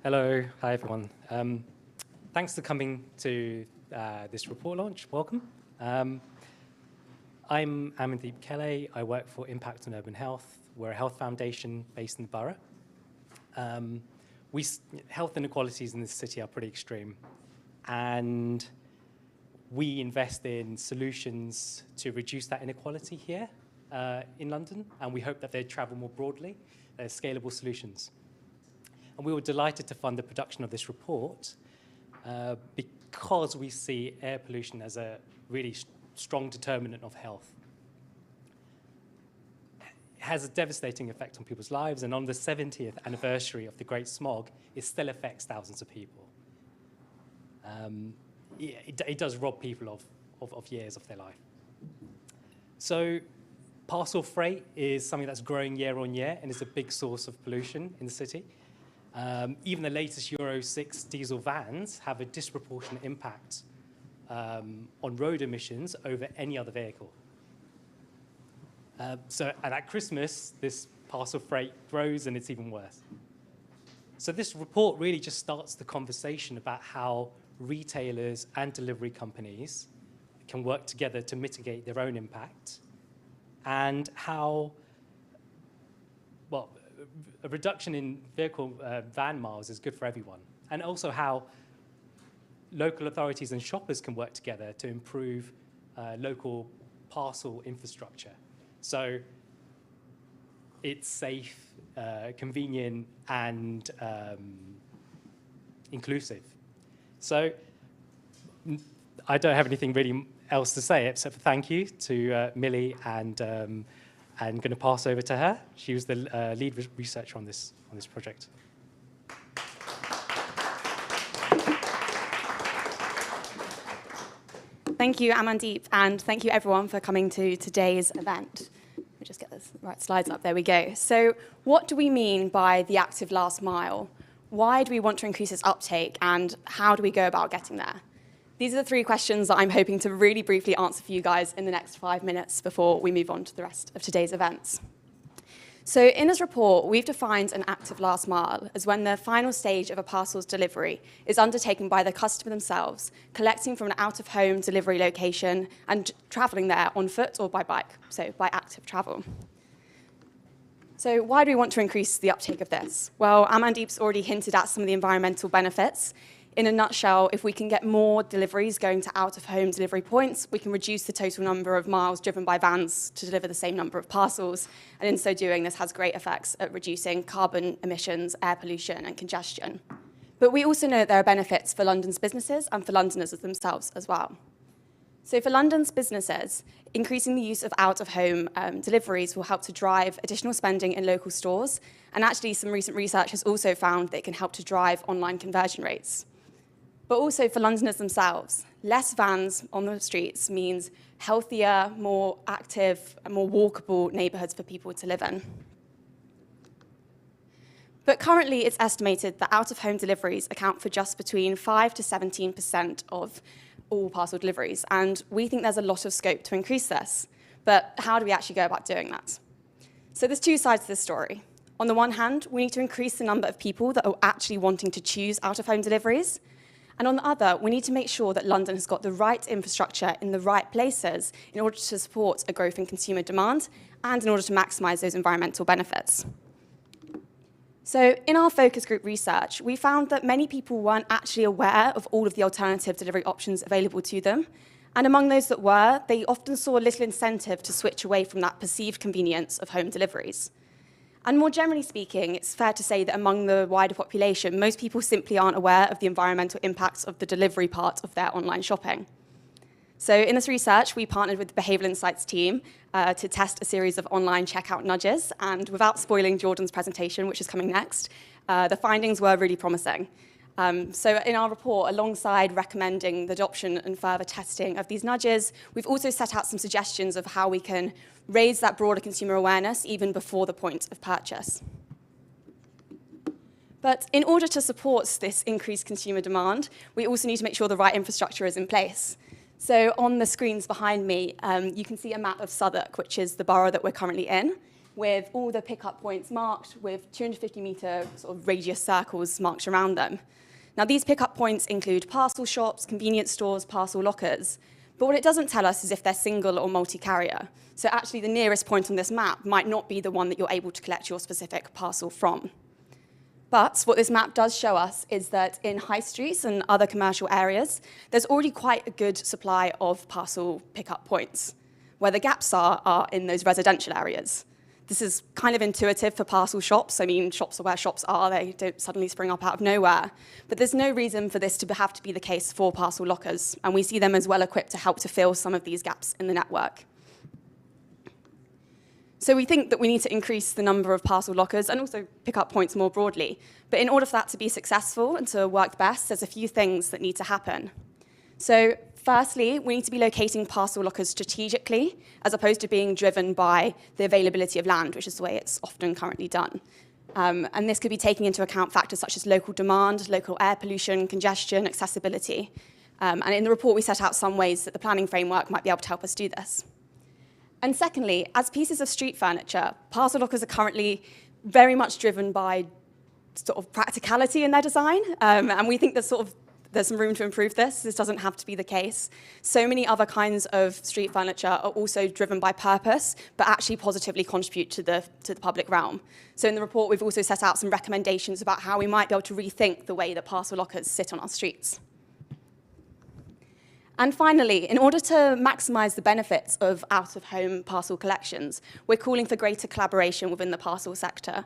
Hello, hi everyone. Thanks for coming to this report launch. Welcome. I'm Amandeep Kelly. I work for Impact on Urban Health. We're a health foundation based in the borough. Health inequalities in this city are pretty extreme, and we invest in solutions to reduce that inequality here in London, and we hope that they travel more broadly. They're scalable solutions. And we were delighted to fund the production of this report because we see air pollution as a really strong determinant of health. It has a devastating effect on people's lives, and on the 70th anniversary of the Great Smog, it still affects thousands of people. It does rob people of years of their life. So parcel freight is something that's growing year on year and is a big source of pollution in the city. Even the latest Euro 6 diesel vans have a disproportionate impact on road emissions over any other vehicle. And at Christmas, this parcel freight grows and it's even worse. So this report really just starts the conversation about how retailers and delivery companies can work together to mitigate their own impact, and how, well, a reduction in vehicle van miles is good for everyone, and also how local authorities and shoppers can work together to improve local parcel infrastructure. So it's safe, convenient, and inclusive. So I don't have anything really else to say except for thank you to Millie, and I'm going to pass over to her. She was the lead researcher on this project. Thank you, Amandeep, and thank you everyone for coming to today's event. Let me just get the right slides up. There we go. So what do we mean by the active last mile? Why do we want to increase its uptake, and how do we go about getting there? These are the three questions that I'm hoping to really briefly answer for you guys in the next 5 minutes before we move on to the rest of today's events. So in this report, we've defined an active last mile as when the final stage of a parcel's delivery is undertaken by the customer themselves, collecting from an out-of-home delivery location and traveling there on foot or by bike, so by active travel. So why do we want to increase the uptake of this? Well, Amandeep's already hinted at some of the environmental benefits. In a nutshell, if we can get more deliveries going to out-of-home delivery points, we can reduce the total number of miles driven by vans to deliver the same number of parcels. And in so doing, this has great effects at reducing carbon emissions, air pollution, and congestion. But we also know that there are benefits for London's businesses and for Londoners themselves as well. So for London's businesses, increasing the use of out-of-home deliveries will help to drive additional spending in local stores. And actually, some recent research has also found that it can help to drive online conversion rates. But also for Londoners themselves, less vans on the streets means healthier, more active, and more walkable neighbourhoods for people to live in. But currently, it's estimated that out-of-home deliveries account for just between 5 to 17% of all parcel deliveries, and we think there's a lot of scope to increase this. But how do we actually go about doing that? So there's two sides to this story. On the one hand, we need to increase the number of people that are actually wanting to choose out-of-home deliveries. And on the other, we need to make sure that London has got the right infrastructure in the right places in order to support a growth in consumer demand and in order to maximise those environmental benefits. So in our focus group research, we found that many people weren't actually aware of all of the alternative delivery options available to them. And among those that were, they often saw little incentive to switch away from that perceived convenience of home deliveries. And more generally speaking, it's fair to say that among the wider population, most people simply aren't aware of the environmental impacts of the delivery part of their online shopping. So in this research, we partnered with the Behavioural Insights team to test a series of online checkout nudges. And without spoiling Jordan's presentation, which is coming next, the findings were really promising. So in our report, alongside recommending the adoption and further testing of these nudges, we've also set out some suggestions of how we can raise that broader consumer awareness even before the point of purchase. But in order to support this increased consumer demand, we also need to make sure the right infrastructure is in place. So on the screens behind me, you can see a map of Southwark, which is the borough that we're currently in. with all the pickup points marked with 250-metre sort of radius circles marked around them. Now, these pickup points include parcel shops, convenience stores, parcel lockers. But what it doesn't tell us is if they're single or multi-carrier. So actually, the nearest point on this map might not be the one that you're able to collect your specific parcel from. But what this map does show us is that in high streets and other commercial areas, there's already quite a good supply of parcel pickup points. Where the gaps are in those residential areas. This is kind of intuitive for parcel shops. I mean, shops are where shops are. They don't suddenly spring up out of nowhere. But there's no reason for this to have to be the case for parcel lockers. And we see them as well equipped to help to fill some of these gaps in the network. So we think that we need to increase the number of parcel lockers and also pickup points more broadly. But in order for that to be successful and to work best, there's a few things that need to happen. So firstly, we need to be locating parcel lockers strategically, as opposed to being driven by the availability of land, which is the way it's often currently done. And this could be taking into account factors such as local demand, local air pollution, congestion, accessibility. And in the report, we set out some ways that the planning framework might be able to help us do this. And secondly, as pieces of street furniture, parcel lockers are currently very much driven by sort of practicality in their design. And we think there's some room to improve this. This doesn't have to be the case. So many other kinds of street furniture are also driven by purpose, but actually positively contribute to the public realm. So in the report, we've also set out some recommendations about how we might be able to rethink the way that parcel lockers sit on our streets. And finally, in order to maximize the benefits of out-of-home parcel collections, we're calling for greater collaboration within the parcel sector.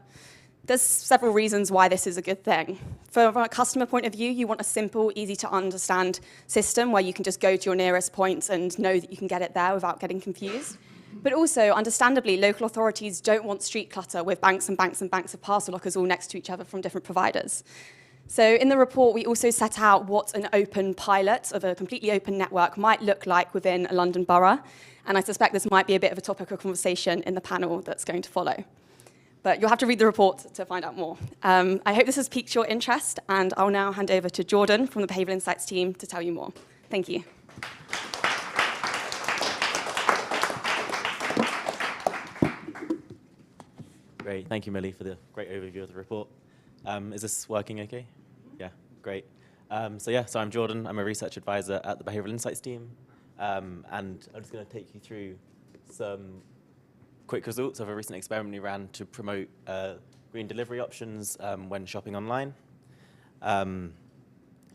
There's several reasons why this is a good thing. From a customer point of view, you want a simple, easy-to-understand system where you can just go to your nearest point and know that you can get it there without getting confused. But also, understandably, local authorities don't want street clutter with banks and banks and banks of parcel lockers all next to each other from different providers. So in the report, we also set out what an open pilot of a completely open network might look like within a London borough. And I suspect this might be a bit of a topic of conversation in the panel that's going to follow. But you'll have to read the report to find out more. I hope this has piqued your interest, and I'll now hand over to Jordan from the Behavioural Insights team to tell you more. Thank you. Great, thank you, Millie, for the great overview of the report. Is this working okay? Yeah, great. So I'm Jordan. I'm a research advisor at the Behavioural Insights team. And I'm just going to take you through some quick results of a recent experiment we ran to promote green delivery options when shopping online.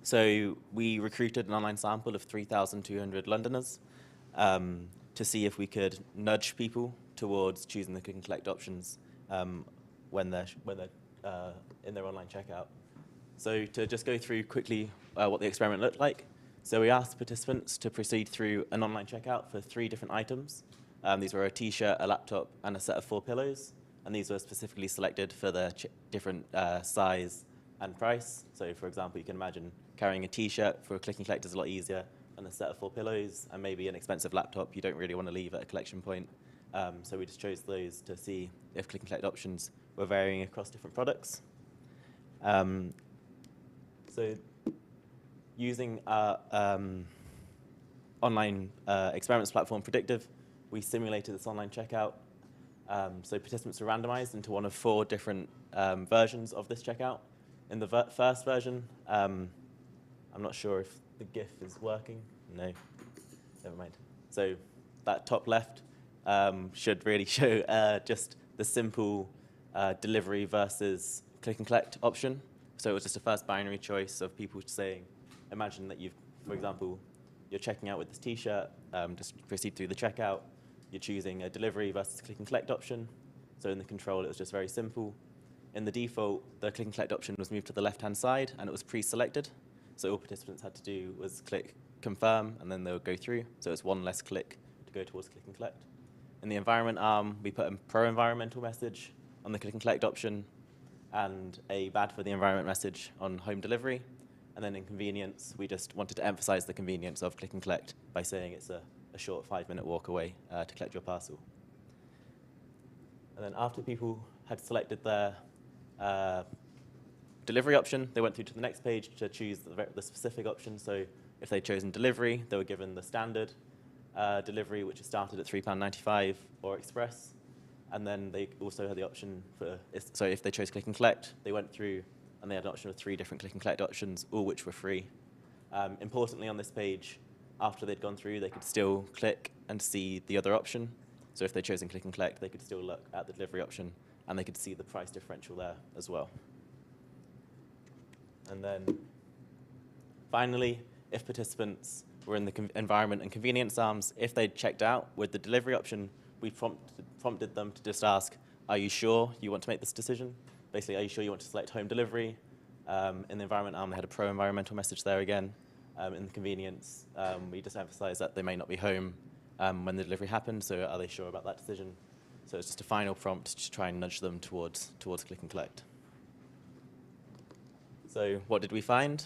So we recruited an online sample of 3,200 Londoners to see if we could nudge people towards choosing the click and collect options when they're in their online checkout. So to just go through quickly what the experiment looked like. So we asked participants to proceed through an online checkout for 3 different items. These were a T-shirt, a laptop, and a set of 4 pillows. And these were specifically selected for their different size and price. So for example, you can imagine carrying a T-shirt for a click and collect is a lot easier than a set of 4 pillows, and maybe an expensive laptop you don't really want to leave at a collection point. So we just chose those to see if click and collect options were varying across different products. So using our online experiments platform Predictive, we simulated this online checkout. So participants were randomized into one of 4 different versions of this checkout. In the first version, I'm not sure if the GIF is working. No, never mind. So that top left should really show just the simple delivery versus click and collect option. So it was just a first binary choice of people saying, imagine that for example, you're checking out with this T-shirt, just proceed through the checkout. You're choosing a delivery versus click and collect option. So in the control, it was just very simple. In the default, the click and collect option was moved to the left-hand side, and it was pre-selected. So all participants had to do was click confirm, and then they would go through. So it's one less click to go towards click and collect. In the environment arm, we put a pro-environmental message on the click and collect option, and a bad for the environment message on home delivery. And then in convenience, we just wanted to emphasize the convenience of click and collect by saying it's a short 5-minute walk away to collect your parcel. And then after people had selected their delivery option, they went through to the next page to choose the specific option. So if they'd chosen delivery, they were given the standard delivery, which is started at £3.95, or express. And then they also had the option for, so if they chose click and collect, they went through and they had an option of 3 different click and collect options, all which were free. Importantly on this page, after they'd gone through, they could still click and see the other option. So if they'd chosen click and collect, they could still look at the delivery option and they could see the price differential there as well. And then finally, if participants were in the environment and convenience arms, if they'd checked out with the delivery option, we prompted them to just ask, are you sure you want to make this decision? Basically, are you sure you want to select home delivery? In the environment arm, they had a pro-environmental message there again. In the convenience, we just emphasized that they may not be home when the delivery happened, so are they sure about that decision? So it's just a final prompt to try and nudge them towards click and collect. So what did we find?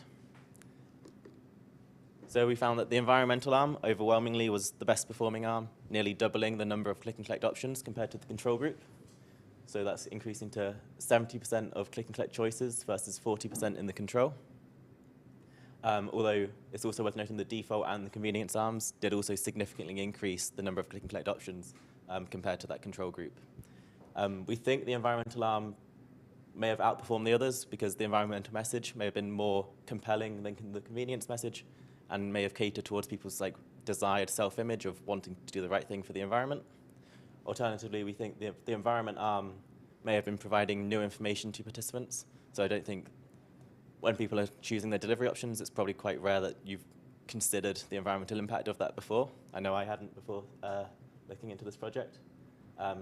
So we found that the environmental arm overwhelmingly was the best performing arm, nearly doubling the number of click and collect options compared to the control group. So that's increasing to 70% of click and collect choices versus 40% in the control. Although it's also worth noting the default and the convenience arms did also significantly increase the number of click and collect options compared to that control group. We think the environmental arm may have outperformed the others because the environmental message may have been more compelling than the convenience message and may have catered towards people's desired self-image of wanting to do the right thing for the environment. Alternatively, we think the environment arm may have been providing new information to participants. So I don't think when people are choosing their delivery options, it's probably quite rare that you've considered the environmental impact of that before. I know I hadn't before looking into this project.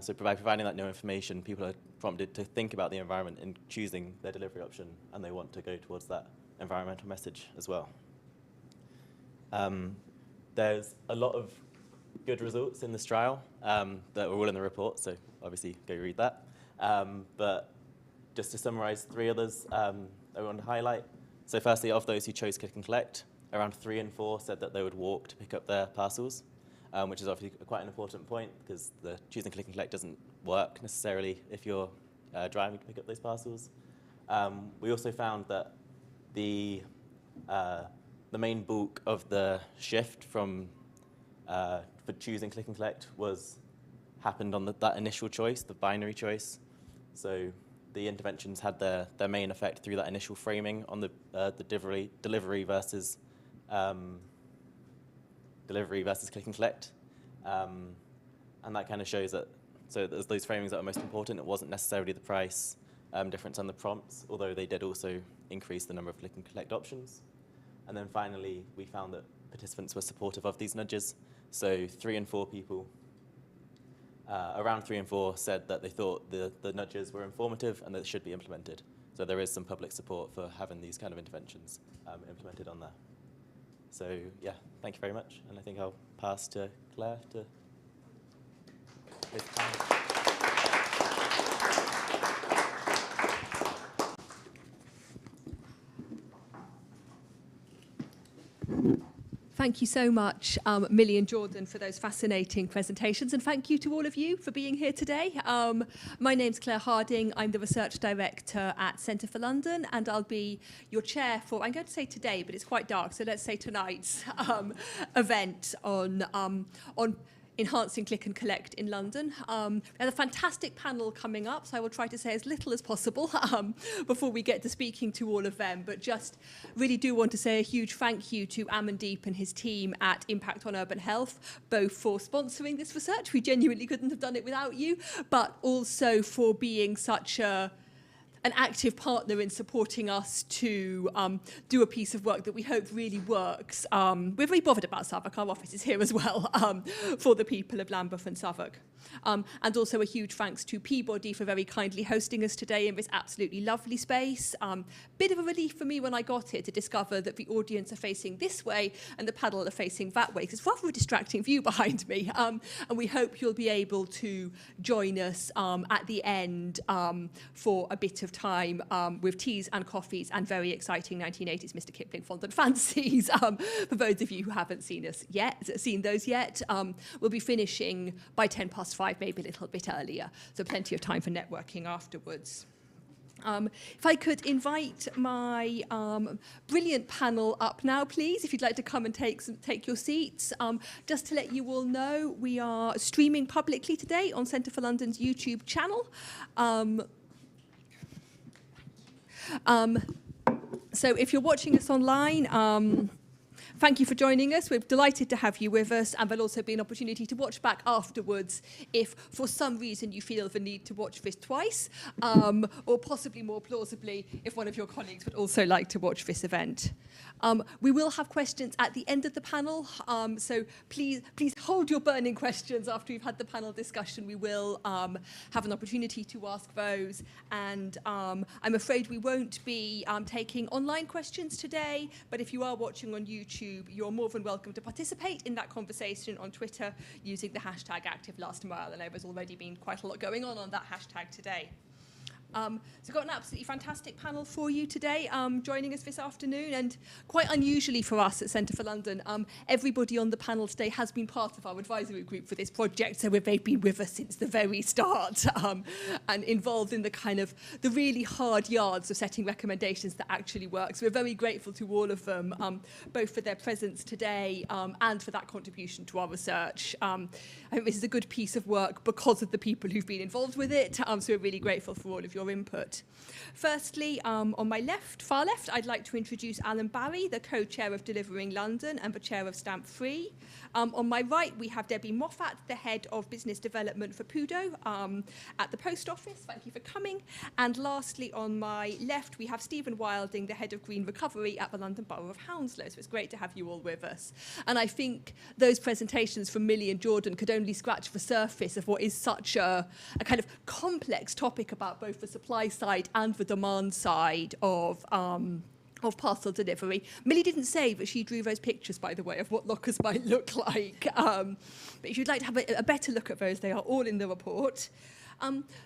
So by providing that new information, people are prompted to think about the environment in choosing their delivery option, and they want to go towards that environmental message as well. There's a lot of good results in this trial that are all in the report, so obviously go read that. But just to summarize 3 others that we want to highlight. So firstly, of those who chose click and collect, around 3 in 4 said that they would walk to pick up their parcels, which is obviously quite an important point because the choosing click and collect doesn't work necessarily if you're driving to pick up those parcels. We also found that the main bulk of the shift from for choosing click and collect happened on that initial choice, the binary choice. So the interventions had their main effect through that initial framing on the delivery versus click and collect. And that kind of shows that, so there's those framings that are most important. It wasn't necessarily the price difference on the prompts, although they did also increase the number of click and collect options. And then finally, we found that participants were supportive of these nudges. So 3 in 4 people, around 3 in 4 said that they thought the nudges were informative and that they should be implemented. So there is some public support for having these kind of interventions implemented on there. So yeah, thank you very much. And I think I'll pass to Claire to Thank you so much, Millie and Jordan, for those fascinating presentations. And thank you to all of you for being here today. My name's Claire Harding. I'm the Research Director at Centre for London, and I'll be your chair for, I'm going to say today, but it's quite dark, so let's say tonight's event on enhancing click and collect in London. We have a fantastic panel coming up, so I will try to say as little as possible before we get to speaking to all of them, but just really do want to say a huge thank you to Amandeep and his team at Impact on Urban Health, both for sponsoring this research, we genuinely couldn't have done it without you, but also for being such an active partner in supporting us to do a piece of work that we hope really works. We're very bothered about Southwark. Our office is here as well for the people of Lambeth and Southwark. And also a huge thanks to Peabody for very kindly hosting us today in this absolutely lovely space. Bit of a relief for me when I got here to discover that the audience are facing this way and the panel are facing that way. It's rather a distracting view behind me. And we hope you'll be able to join us at the end for a bit of time with teas and coffees and very exciting 1980s Mr. Kipling fondant fantasies. For those of you who haven't seen those yet, we'll be finishing by 5:10, maybe a little bit earlier. So plenty of time for networking afterwards. If I could invite my brilliant panel up now, please, if you'd like to come and take your seats. Just to let you all know, we are streaming publicly today on Centre for London's YouTube channel. So if you're watching us online, thank you for joining us. We're delighted to have you with us, and there'll also be an opportunity to watch back afterwards if for some reason you feel the need to watch this twice, or possibly more plausibly if one of your colleagues would also like to watch this event. We will have questions at the end of the panel, so please hold your burning questions after we've had the panel discussion. We will have an opportunity to ask those, and I'm afraid we won't be taking online questions today, but if you are watching on YouTube, you're more than welcome to participate in that conversation on Twitter using the hashtag #ActiveLastMile. I know there's already been quite a lot going on that hashtag today. So we've got an absolutely fantastic panel for you today joining us this afternoon, and quite unusually for us at Centre for London, everybody on the panel today has been part of our advisory group for this project, so they've been with us since the very start and involved in the kind of the really hard yards of setting recommendations that actually work. So we're very grateful to all of them, both for their presence today and for that contribution to our research. I think this is a good piece of work because of the people who've been involved with it, so we're really grateful for all of your input. Firstly, on my far left, I'd like to introduce Alan Barry, the co-chair of Delivering London and the chair of Stamp Free. On my right, we have Debbie Moffat, the head of business development for Pudo at the post office. Thank you for coming. And lastly, on my left, we have Stephen Wilding, the head of green recovery at the London Borough of Hounslow. So it's great to have you all with us. And I think those presentations from Millie and Jordan could only scratch the surface of what is such a kind of complex topic about both the supply side and the demand side of parcel delivery. Millie didn't say, but she drew those pictures, by the way, of what lockers might look like. But if you'd like to have a better look at those, they are all in the report.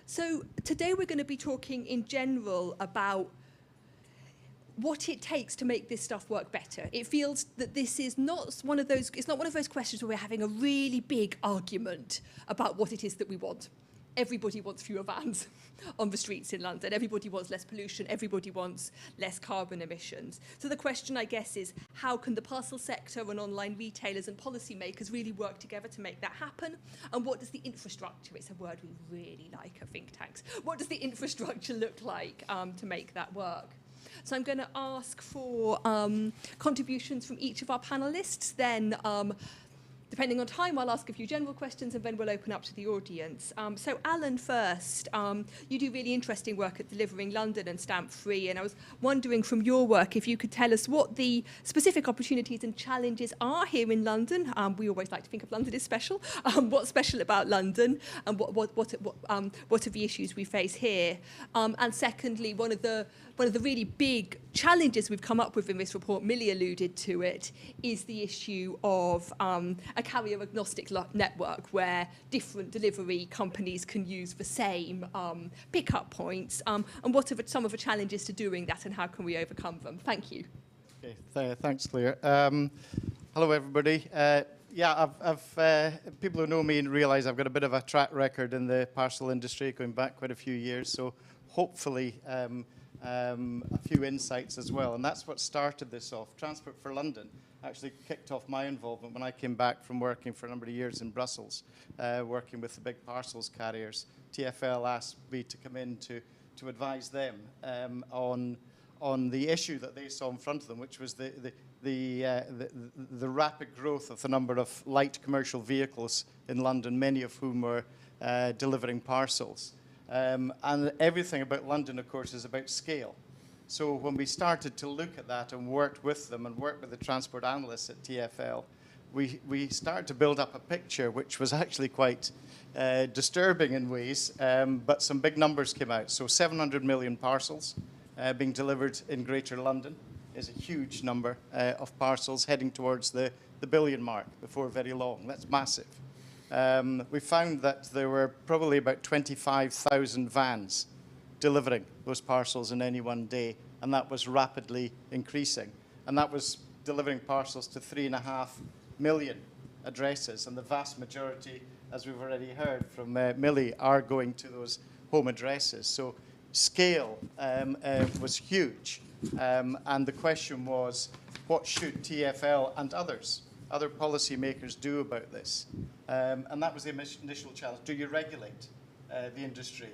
So today we're going to be talking in general about what it takes to make this stuff work better. It feels that this is not one of those, it's not one of those questions where we're having a really big argument about what it is that we want. Everybody wants fewer vans on the streets in London. Everybody wants less pollution. Everybody wants less carbon emissions. So the question, I guess, is how can the parcel sector and online retailers and policymakers really work together to make that happen? And what does the infrastructure, it's a word we really like at think tanks, what does the infrastructure look like to make that work? So I'm going to ask for contributions from each of our panellists, then depending on time, I'll ask a few general questions and then we'll open up to the audience. So Alan first, you do really interesting work at Delivering London and Stamp Free, and I was wondering from your work if you could tell us what the specific opportunities and challenges are here in London. We always like to think of London as special. What's special about London, and what are the issues we face here? And secondly, one of the really big challenges we've come up with in this report, Millie alluded to it, is the issue of a carrier agnostic network where different delivery companies can use the same pickup points. And what are some of the challenges to doing that, and how can we overcome them? Thank you. Okay, thanks, Claire. Hello, everybody. Yeah, people who know me realise I've got a bit of a track record in the parcel industry going back quite a few years, so hopefully a few insights as well. And that's what started this off. Transport for London actually kicked off my involvement when I came back from working for a number of years in Brussels, working with the big parcels carriers. TfL asked me to come in to advise them on the issue that they saw in front of them, which was the rapid growth of the number of light commercial vehicles in London, many of whom were delivering parcels. And everything about London, of course, is about scale. So when we started to look at that and worked with them and worked with the transport analysts at TfL, we started to build up a picture which was actually quite disturbing in ways, but some big numbers came out. So 700 million parcels being delivered in Greater London is a huge number of parcels heading towards the billion mark before very long. That's massive. We found that there were probably about 25,000 vans delivering those parcels in any one day, and that was rapidly increasing. And that was delivering parcels to 3.5 million addresses, and the vast majority, as we've already heard from Millie, are going to those home addresses. So scale was huge. And the question was, what should TfL and other policymakers do about this? And that was the initial challenge. Do you regulate the industry?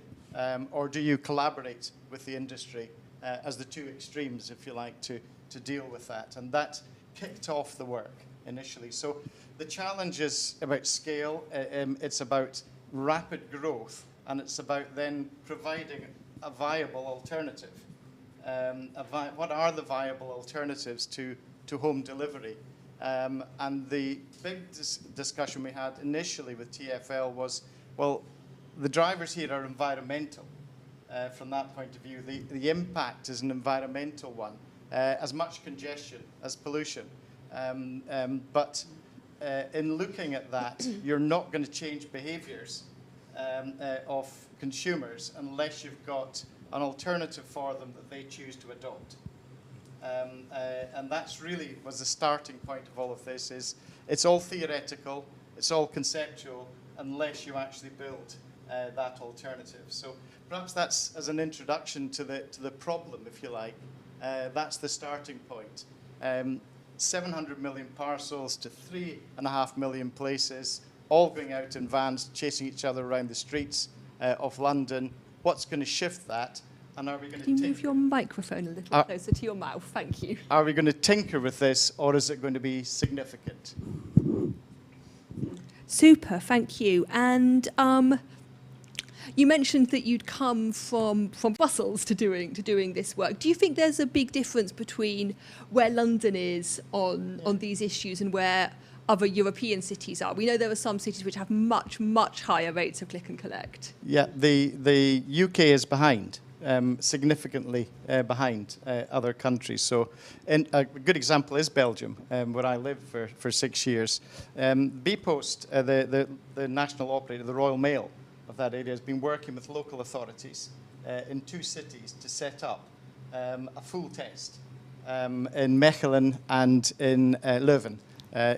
Or do you collaborate with the industry as the two extremes, if you like, to deal with that? And that kicked off the work initially. So the challenge is about scale. It's about rapid growth, and it's about then providing a viable alternative. What are the viable alternatives to home delivery? And the big discussion we had initially with TfL was, well, the drivers here are environmental. From that point of view, the impact is an environmental one, as much congestion as pollution. But in looking at that, you're not going to change behaviours of consumers unless you've got an alternative for them that they choose to adopt. And that's really was the starting point of all of this. Is it's all theoretical, it's all conceptual, unless you actually build that alternative. So perhaps that's as an introduction to the problem, if you like. That's the starting point. 700 million parcels to 3.5 million places, all going out in vans, chasing each other around the streets of London. What's going to shift that? And are we going to Can you move your microphone a little closer to your mouth? Thank you. Are we going to tinker with this, or is it going to be significant? Super, thank you. And you mentioned that you'd come from Brussels to doing this work. Do you think there's a big difference between where London is on these issues and where other European cities are? We know there are some cities which have much, much higher rates of click and collect. Yeah, the UK is behind, significantly behind other countries. So a good example is Belgium, where I lived for 6 years. bpost, the national operator, the Royal Mail of that area, has been working with local authorities in 2 cities to set up a full test in Mechelen and in Leuven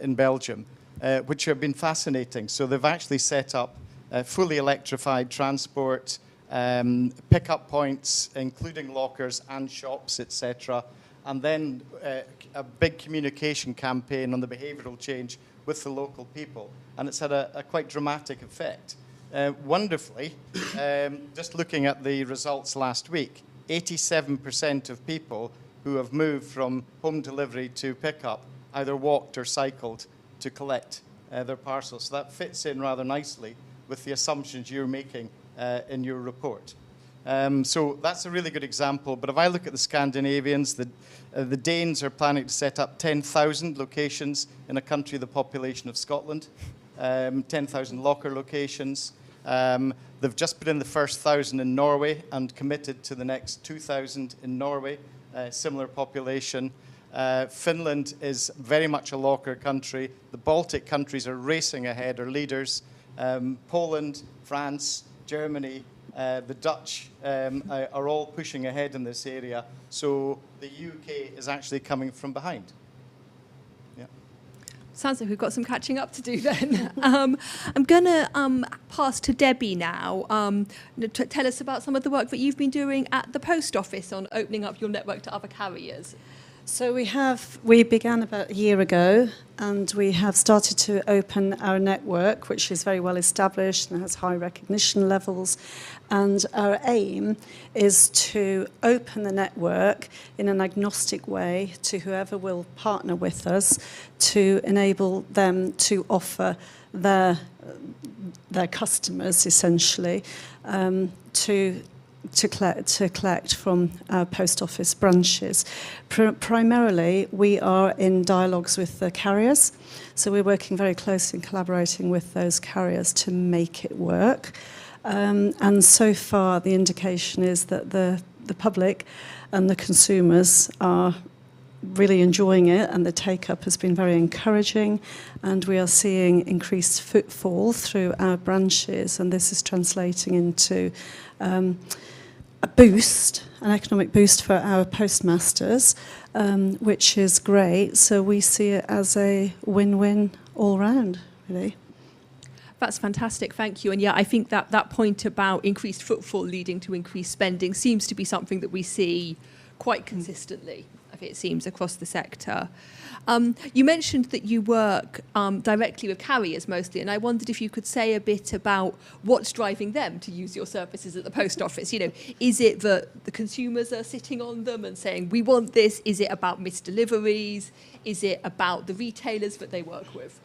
in Belgium, which have been fascinating. So they've actually set up fully electrified transport, pick-up points, including lockers and shops, etc. And then a big communication campaign on the behavioural change with the local people. And it's had a quite dramatic effect. Wonderfully, just looking at the results last week, 87% of people who have moved from home delivery to pickup either walked or cycled to collect their parcels. So that fits in rather nicely with the assumptions you're making in your report. So that's a really good example. But if I look at the Scandinavians, the Danes are planning to set up 10,000 locations in a country the population of Scotland, 10,000 locker locations. They've just put in the first 1,000 in Norway and committed to the next 2,000 in Norway, similar population. Finland is very much a locker country. The Baltic countries are racing ahead, are leaders. Poland, France, Germany, the Dutch are all pushing ahead in this area. So the UK is actually coming from behind. Sounds like we've got some catching up to do then. I'm going to pass to Debbie now to tell us about some of the work that you've been doing at the post office on opening up your network to other carriers. So we began about a year ago, and we have started to open our network, which is very well established and has high recognition levels. And our aim is to open the network in an agnostic way to whoever will partner with us to enable them to offer their customers, essentially, to collect from our post office branches. Primarily, we are in dialogues with the carriers, so we're working very closely and collaborating with those carriers to make it work. And so far, the indication is that the public and the consumers are really enjoying it, and the take-up has been very encouraging, and we are seeing increased footfall through our branches, and this is translating into a boost, an economic boost for our postmasters, which is great. So we see it as a win-win all round, really. That's fantastic, thank you. And yeah, I think that point about increased footfall leading to increased spending seems to be something that we see quite consistently, it seems, across the sector. You mentioned that you work directly with carriers mostly, and I wondered if you could say a bit about what's driving them to use your services at the post office. You know, is it that the consumers are sitting on them and saying, we want this? Is it about missed deliveries? Is it about the retailers that they work with?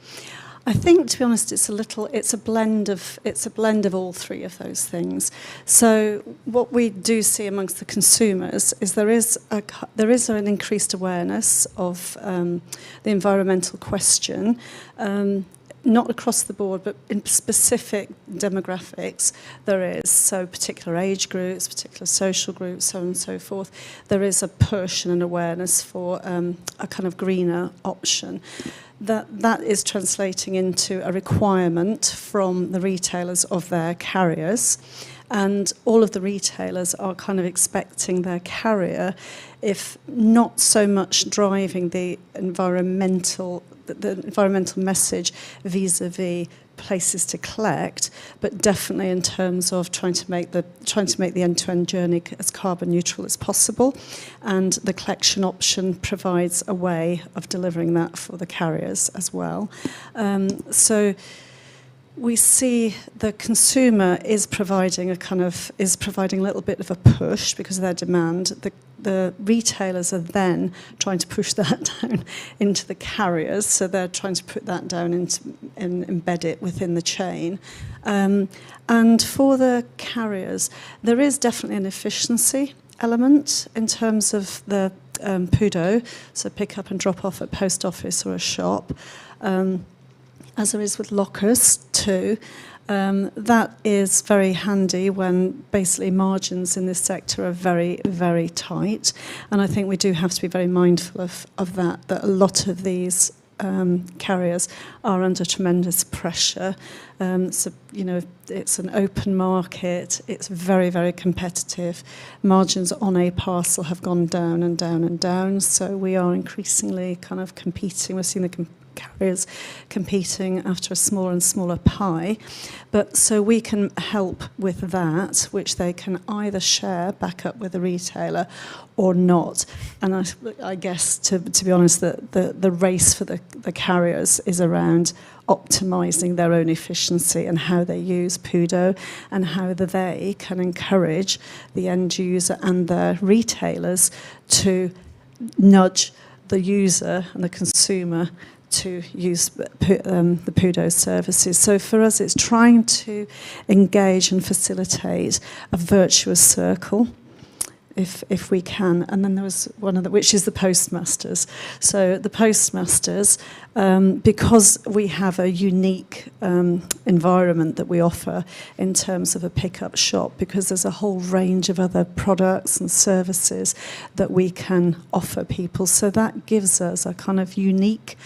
I think, to be honest, it's a blend of all three of those things. So what we do see amongst the consumers is there is an increased awareness of the environmental question, not across the board, but in specific demographics there is. So particular age groups, particular social groups, so on and so forth. There is a push and an awareness for a kind of greener option. That is translating into a requirement from the retailers of their carriers, and all of the retailers are kind of expecting their carrier, if not so much driving the environmental message vis-a-vis places to collect, but definitely in terms of trying to make the end-to-end journey as carbon neutral as possible, and the collection option provides a way of delivering that for the carriers as well. So we see the consumer is providing a little bit of a push because of their demand. The retailers are then trying to push that down into the carriers, so they're trying to put that down and embed it within the chain. And for the carriers, there is definitely an efficiency element in terms of the PUDO, so pick up and drop off at post office or a shop, as there is with lockers too. That is very handy when basically margins in this sector are very, very tight. And I think we do have to be very mindful of that a lot of these carriers are under tremendous pressure. So, you know, it's an open market. It's very, very competitive. Margins on a parcel have gone down and down and down. So we are increasingly kind of competing. We're seeing the carriers competing after a smaller and smaller pie. But so we can help with that, which they can either share back up with the retailer or not. And I guess, to be honest, the race for the carriers is around optimizing their own efficiency and how they use PUDO and how they can encourage the end user and their retailers to nudge the user and the consumer to use the PUDO services. So for us, it's trying to engage and facilitate a virtuous circle, if we can. And then there was one of which is the postmasters. So the postmasters, because we have a unique environment that we offer in terms of a pickup shop, because there's a whole range of other products and services that we can offer people. So that gives us a kind of unique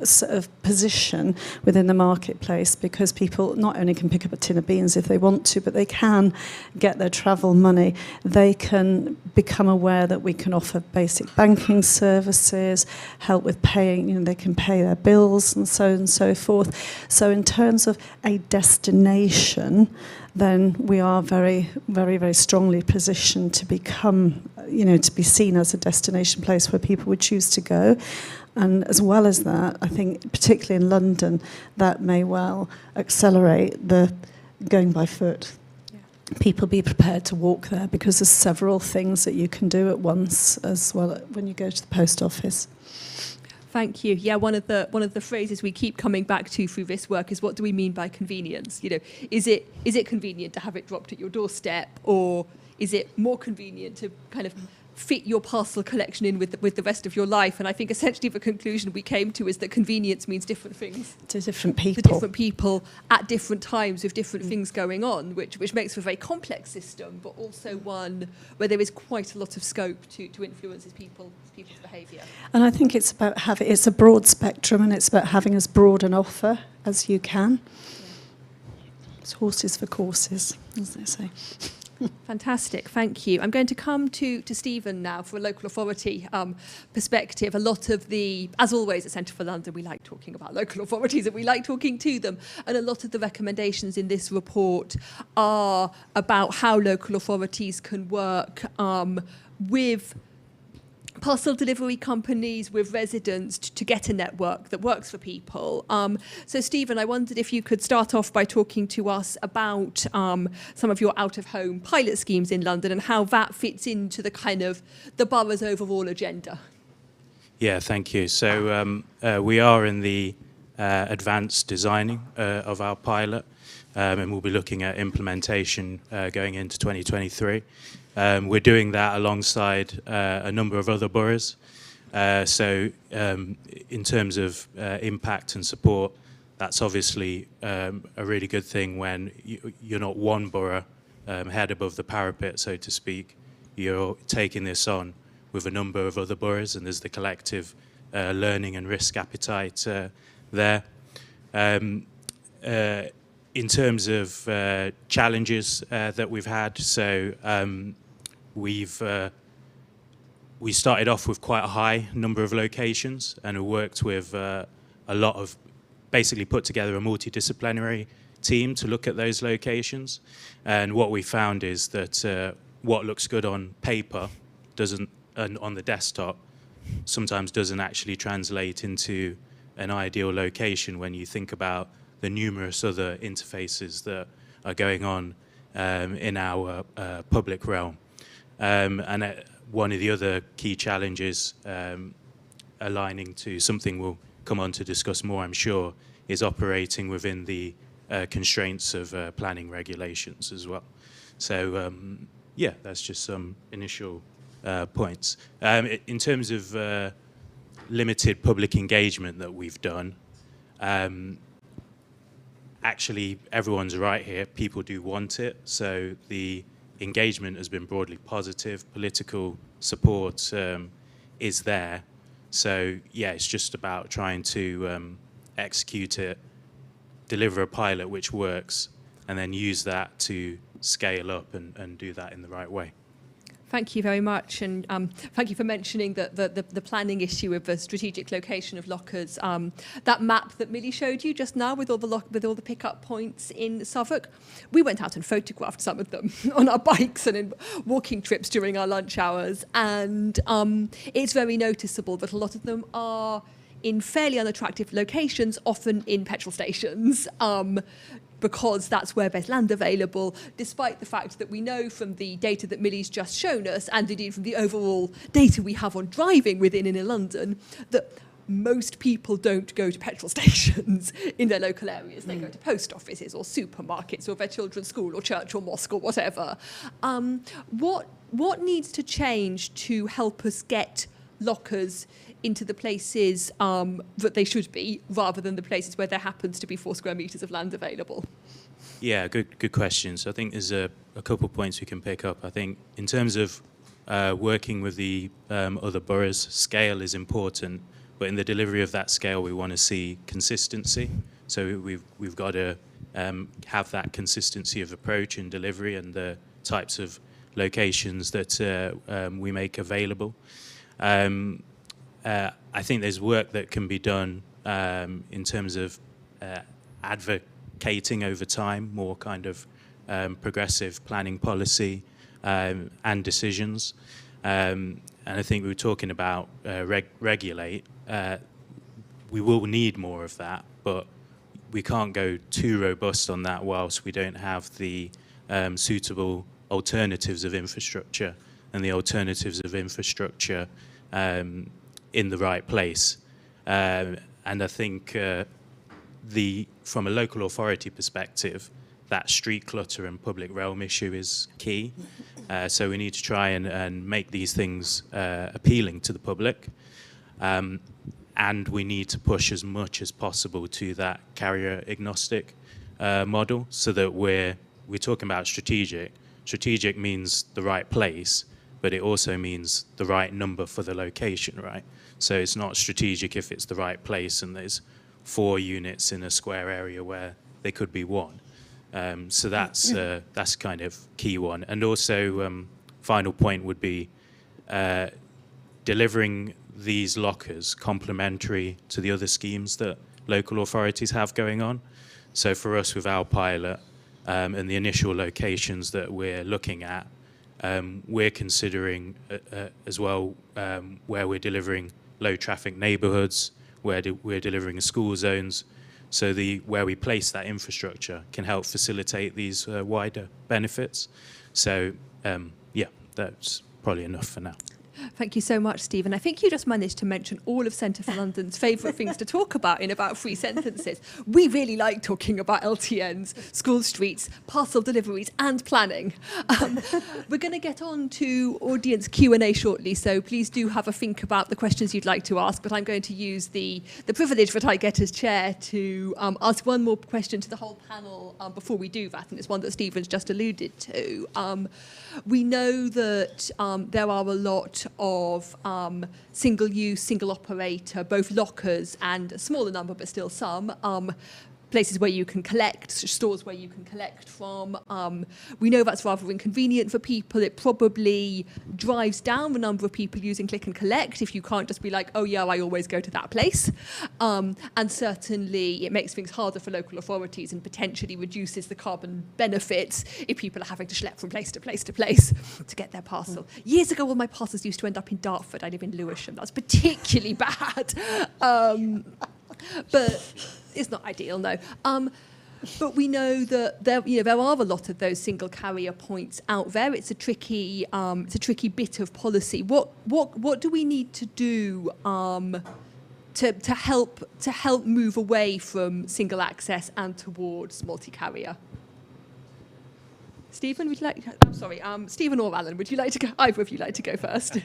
sort of position within the marketplace, because people not only can pick up a tin of beans if they want to, but they can get their travel money. They can become aware that we can offer basic banking services, help with paying, you know, they can pay their bills and so on and so forth. So in terms of a destination, then we are very, very, very strongly positioned to become, you know, to be seen as a destination place where people would choose to go. And as well as that, I think particularly in London, that may well accelerate the going by foot. Yeah. People be prepared to walk there, because there's several things that you can do at once as well when you go to the post office. Thank you. Yeah, one of the phrases we keep coming back to through this work is, what do we mean by convenience? You know, is it convenient to have it dropped at your doorstep, or is it more convenient to kind of fit your parcel collection in with the rest of your life? And I think essentially the conclusion we came to is that convenience means different things to different people. To different people at different times with different things going on, which makes for a very complex system, but also one where there is quite a lot of scope to influence people's behaviour. And I think it's about it's a broad spectrum, and it's about having as broad an offer as you can. Yeah. It's horses for courses, as they say. Fantastic, thank you. I'm going to come to Stephen now for a local authority perspective. A lot of as always at Centre for London, we like talking about local authorities and we like talking to them. And a lot of the recommendations in this report are about how local authorities can work with parcel delivery companies, with residents to get a network that works for people. So Stephen, I wondered if you could start off by talking to us about some of your out-of-home pilot schemes in London and how that fits into the kind of the borough's overall agenda. Yeah, thank you. So we are in the advanced designing of our pilot, and we'll be looking at implementation going into 2023. We're doing that alongside a number of other boroughs. So in terms of impact and support, that's obviously a really good thing when you're not one borough head above the parapet, so to speak. You're taking this on with a number of other boroughs, and there's the collective learning and risk appetite there. In terms of challenges that we've had, so we started off with quite a high number of locations, and we worked with a lot of, basically put together a multidisciplinary team to look at those locations. And what we found is that what looks good on paper doesn't, and on the desktop, sometimes doesn't actually translate into an ideal location when you think about the numerous other interfaces that are going on in our public realm. And one of the other key challenges, aligning to something we'll come on to discuss more, I'm sure, is operating within the constraints of planning regulations as well. So, yeah, that's just some initial points. In terms of limited public engagement that we've done, actually, everyone's right here. People do want it. So the engagement has been broadly positive. Political support is there. So, yeah, it's just about trying to execute it, deliver a pilot which works, and then use that to scale up and do that in the right way. Thank you very much, and thank you for mentioning the planning issue of the strategic location of lockers. That map that Millie showed you just now with all the pickup points in Southwark, we went out and photographed some of them on our bikes and in walking trips during our lunch hours, and it's very noticeable that a lot of them are in fairly unattractive locations, often in petrol stations. Because that's where there's land available, despite the fact that we know from the data that Millie's just shown us, and indeed from the overall data we have on driving within inner London, that most people don't go to petrol stations in their local areas. They go to post offices or supermarkets or their children's school or church or mosque or whatever. What needs to change to help us get lockers into the places that they should be, rather than the places where there happens to be 4 square metres of land available? Yeah, good questions. I think there's a couple of points we can pick up. I think in terms of working with the other boroughs, scale is important, but in the delivery of that scale, we want to see consistency. So we've got to have that consistency of approach in delivery and the types of locations that we make available. I think there's work that can be done in terms of advocating over time, more kind of progressive planning policy and decisions. And I think we were talking about regulate. We will need more of that, but we can't go too robust on that whilst we don't have the suitable alternatives of infrastructure and the alternatives of infrastructure in the right place. And I think from a local authority perspective, that street clutter and public realm issue is key. So we need to try and make these things appealing to the public. And we need to push as much as possible to that carrier agnostic model, so that we're talking about strategic. Strategic means the right place, but it also means the right number for the location, right? So it's not strategic if it's the right place and there's 4 units in a square area where there could be 1. So that's kind of key one. And also, final point would be delivering these lockers complementary to the other schemes that local authorities have going on. So for us, with our pilot and the initial locations that we're looking at, we're considering as well where we're delivering low traffic neighbourhoods, where we're delivering school zones. So where we place that infrastructure can help facilitate these wider benefits. So yeah, that's probably enough for now. Thank you so much, Stephen. I think you just managed to mention all of Centre for London's favourite things to talk about in about 3 sentences. We really like talking about LTNs, school streets, parcel deliveries and planning. We're going to get on to audience Q&A shortly, so please do have a think about the questions you'd like to ask, but I'm going to use the privilege that I get as chair to ask one more question to the whole panel before we do that, and it's one that Stephen's just alluded to. We know that there are a lot of single-use, single-operator, both lockers and a smaller number, but still some, places where you can collect, stores where you can collect from. We know that's rather inconvenient for people. It probably drives down the number of people using click and collect if you can't just be like, oh yeah, I always go to that place. And certainly it makes things harder for local authorities and potentially reduces the carbon benefits if people are having to schlep from place to place to place to get their parcel. Years ago, all my parcels used to end up in Dartford. I live in Lewisham. That's particularly bad. But it's not ideal, no. But we know that there are a lot of those single carrier points out there. It's a tricky bit of policy. What do we need to do to help move away from single access and towards multi-carrier? Stephen, would you like? I'm sorry, Stephen or Alan, would you like to go? Either of you like to go first?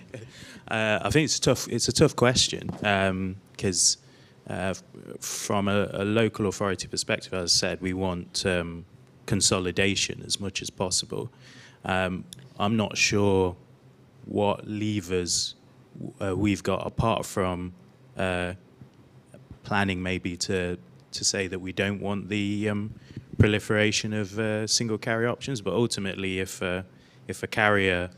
I think it's a tough question because. From a local authority perspective, as I said, we want consolidation as much as possible. I'm not sure what levers we've got apart from planning maybe to say that we don't want the proliferation of single carrier options, but ultimately if a carrier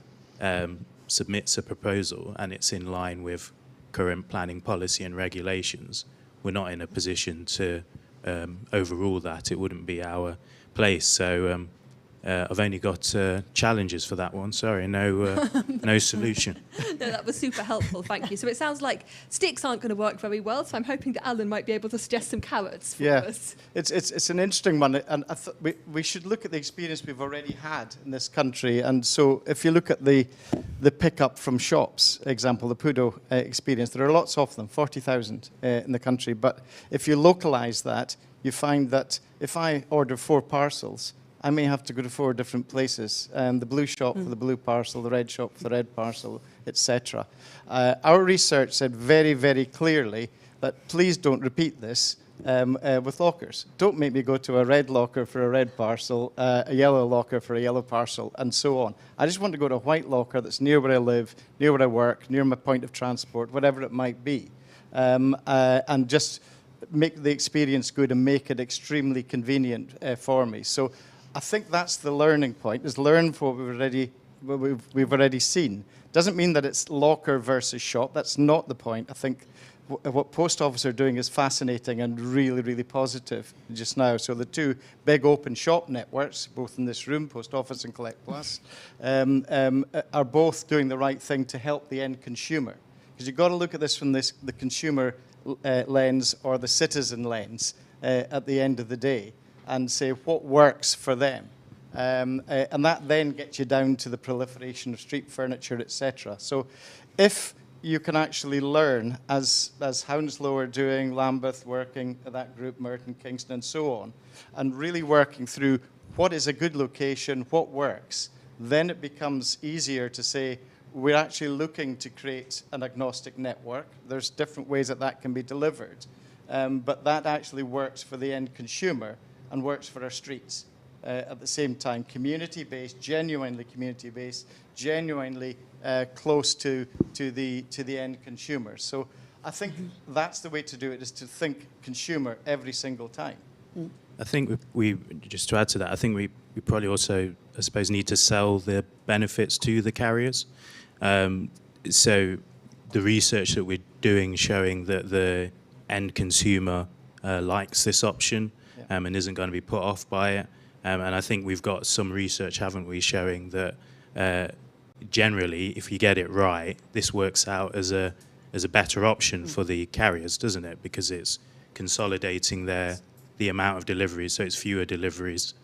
submits a proposal and it's in line with current planning policy and regulations, we're not in a position to overrule that. It wouldn't be our place. So I've only got challenges for that one. Sorry, no solution. No, that was super helpful. Thank you. So it sounds like sticks aren't going to work very well. So I'm hoping that Alan might be able to suggest some carrots for us. It's an interesting one, and we should look at the experience we've already had in this country. And so if you look at the pickup from shops example, the Pudo experience, there are lots of them, 40,000 in the country. But if you localize that, you find that if I order 4 parcels, I may have to go to 4 different places. The blue shop for the blue parcel, the red shop for the red parcel, etc. Our research said very, very clearly that please don't repeat this with lockers. Don't make me go to a red locker for a red parcel, a yellow locker for a yellow parcel, and so on. I just want to go to a white locker that's near where I live, near where I work, near my point of transport, whatever it might be. And just make the experience good and make it extremely convenient for me. So I think that's the learning point, is learn from what we've already seen. Doesn't mean that it's locker versus shop. That's not the point. I think what Post Office are doing is fascinating and really, really positive just now. So the 2 big open shop networks, both in this room, Post Office and Collect Plus, are both doing the right thing to help the end consumer. Because you've got to look at this from the consumer lens or the citizen lens at the end of the day, and say what works for them. And that then gets you down to the proliferation of street furniture, etc. So if you can actually learn, as Hounslow are doing, Lambeth working, that group, Merton, Kingston, and so on, and really working through what is a good location, what works, then it becomes easier to say, we're actually looking to create an agnostic network. There's different ways that can be delivered. But that actually works for the end consumer and works for our streets. At the same time, community-based, genuinely community-based, genuinely close to the end consumer. So I think that's the way to do it, is to think consumer every single time. I think we just to add to that, I think we probably also, I suppose, need to sell the benefits to the carriers. So the research that we're doing showing that the end consumer likes this option and isn't going to be put off by it. And I think we've got some research, haven't we, showing that generally, if you get it right, this works out as a better option for the carriers, doesn't it? Because it's consolidating the amount of deliveries, so it's fewer deliveries,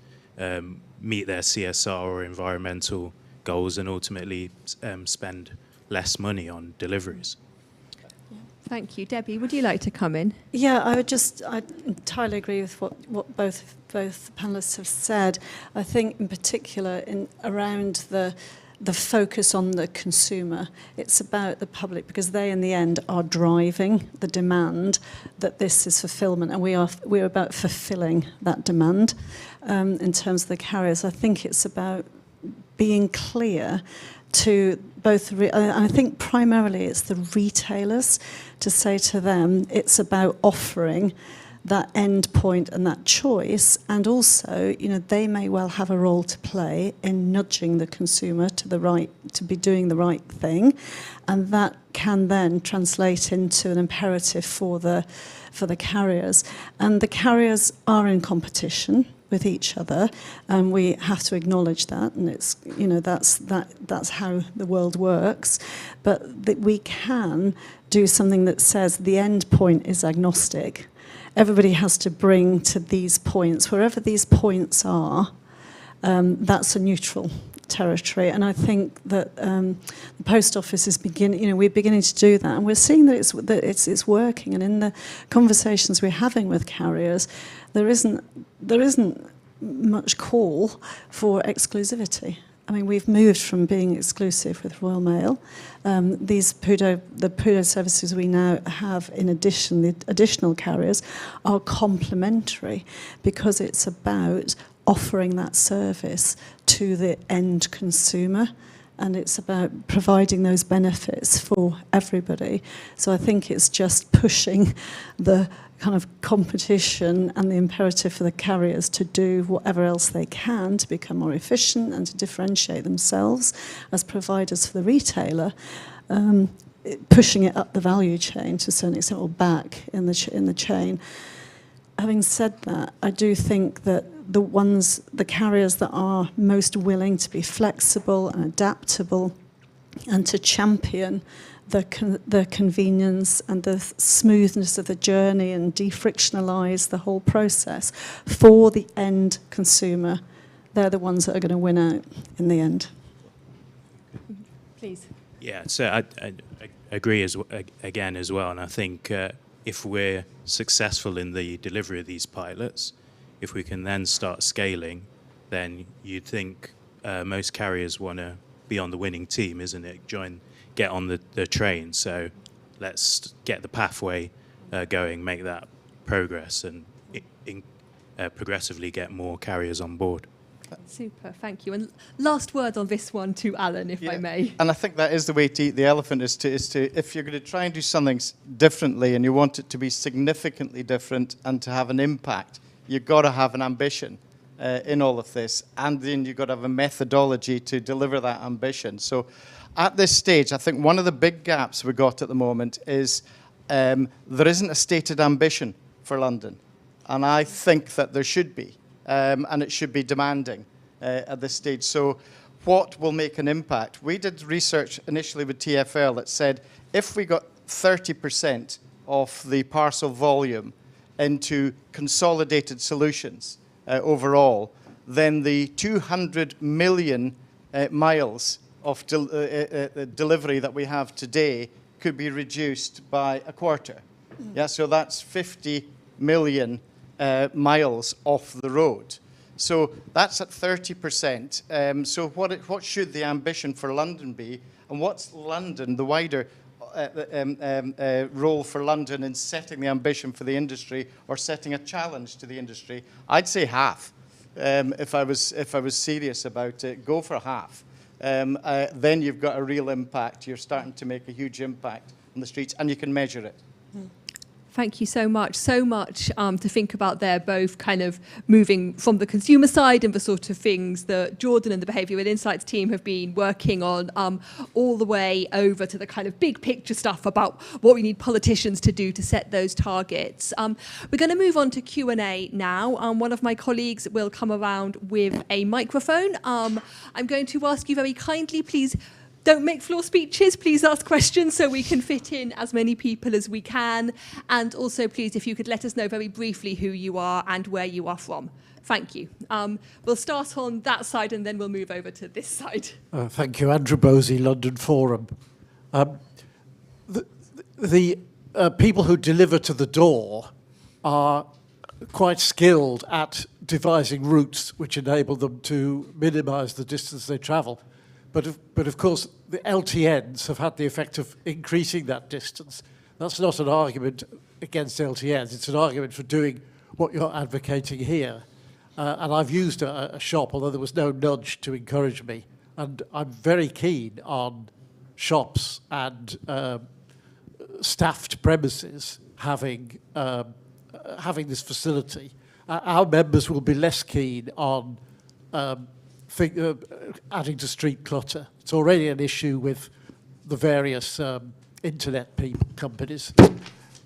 meet their CSR or environmental goals, and ultimately spend less money on deliveries. Thank you. Debbie, would you like to come in? Yeah, I entirely agree with what both panelists have said. I think in particular around the focus on the consumer, it's about the public, because they in the end are driving the demand that this is fulfillment, and we're about fulfilling that demand in terms of the carriers. I think it's about being clear to both, I think primarily it's the retailers, to say to them it's about offering that end point and that choice, and also, they may well have a role to play in nudging the consumer to be doing the right thing, and that can then translate into an imperative for the carriers. And the carriers are in competition with each other, and we have to acknowledge that, and it's that's how the world works. But that we can do something that says the end point is agnostic. Everybody has to bring to these points, wherever these points are, that's a neutral territory. And I think that the Post Office is we're beginning to do that, and we're seeing that it's working. And in the conversations we're having with carriers, there isn't much call for exclusivity. I mean, we've moved from being exclusive with Royal Mail. The PUDO services we now have, in addition, the additional carriers, are complementary, because it's about offering that service to the end consumer, and it's about providing those benefits for everybody. So I think it's just pushing the kind of competition and the imperative for the carriers to do whatever else they can to become more efficient and to differentiate themselves as providers for the retailer, pushing it up the value chain to a certain extent, or back in the chain. Having said that, I do think that the carriers that are most willing to be flexible and adaptable and to champion the convenience and the smoothness of the journey and defrictionalise the whole process for the end consumer, they're the ones that are going to win out in the end. Please. Yeah, so I agree again as well, and I think if we're successful in the delivery of these pilots, if we can then start scaling, then you'd think most carriers want to be on the winning team, isn't it? Get on the train. So let's get the pathway going, make that progress, and progressively get more carriers on board. Super, thank you. And last word on this one to Alan, if I may. And I think that is the way to eat the elephant, is to if you're going to try and do something differently and you want it to be significantly different and to have an impact, you've got to have an ambition in all of this, and then you've got to have a methodology to deliver that ambition. So at this stage, I think one of the big gaps we've got at the moment is there isn't a stated ambition for London. And I think that there should be, and it should be demanding at this stage. So what will make an impact? We did research initially with TfL that said if we got 30% of the parcel volume into consolidated solutions overall, then the 200 million miles of delivery that we have today could be reduced by a quarter. Yeah, so that's 50 million miles off the road. So that's at 30%. So what should the ambition for London be? And what's London, the wider role for London in setting the ambition for the industry, or setting a challenge to the industry? I'd say half. If I was serious about it, go for half. Then you've got a real impact. You're starting to make a huge impact on the streets, and you can measure it. Thank you so much. So much to think about there, both kind of moving from the consumer side and the sort of things that Jordan and the Behavioural Insights team have been working on, all the way over to the kind of big picture stuff about what we need politicians to do to set those targets. We're going to move on to Q&A now. One of my colleagues will come around with a microphone. I'm going to ask you very kindly, please, don't make floor speeches, please ask questions so we can fit in as many people as we can. And also, please, if you could let us know very briefly who you are and where you are from. Thank you. We'll start on that side and then we'll move over to this side. Thank you. Andrew Bosey, London Forum. The people who deliver to the door are quite skilled at devising routes which enable them to minimise the distance they travel. But of course, the LTNs have had the effect of increasing that distance. That's not an argument against LTNs. It's an argument for doing what you're advocating here. And I've used a shop, although there was no nudge to encourage me. And I'm very keen on shops and staffed premises having this facility. Our members will be less keen on adding to street clutter. It's already an issue with the various internet companies.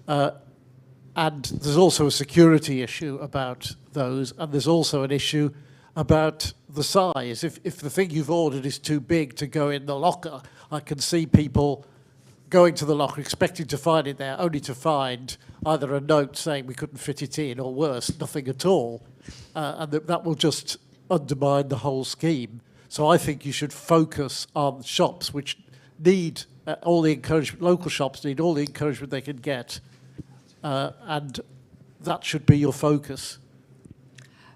And there's also a security issue about those, and there's also an issue about the size. If the thing you've ordered is too big to go in the locker, I can see people going to the locker expecting to find it there, only to find either a note saying we couldn't fit it in, or worse, nothing at all. And that will just undermine the whole scheme. So I think you should focus on shops which need all the encouragement, local shops need all the encouragement they can get. And that should be your focus.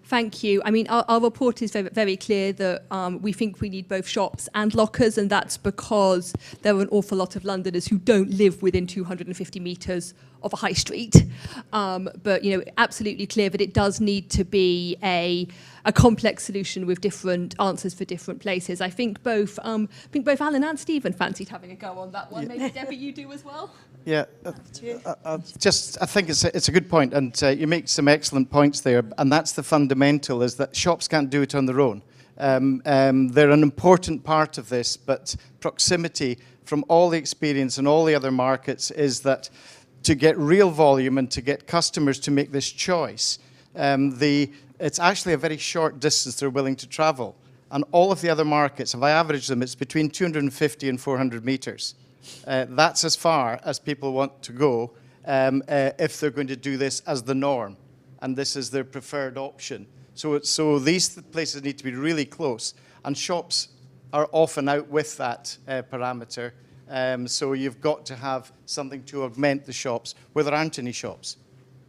Thank you. I mean, our report is very, very clear that we think we need both shops and lockers, and that's because there are an awful lot of Londoners who don't live within 250 metres of a high street. But, you know, absolutely clear that it does need to be a complex solution with different answers for different places. I think both Alan and Stephen fancied having a go on that one. Maybe Debbie, you do as well? Yeah, I think it's a good point, and you make some excellent points there, and that's the fundamental, is that shops can't do it on their own. They're an important part of this, but proximity from all the experience and all the other markets is that to get real volume and to get customers to make this choice, it's actually a very short distance they're willing to travel. And all of the other markets, if I average them, it's between 250 and 400 metres. That's as far as people want to go if they're going to do this as the norm, and this is their preferred option. So these places need to be really close, and shops are often out with that parameter. So you've got to have something to augment the shops where there aren't any shops.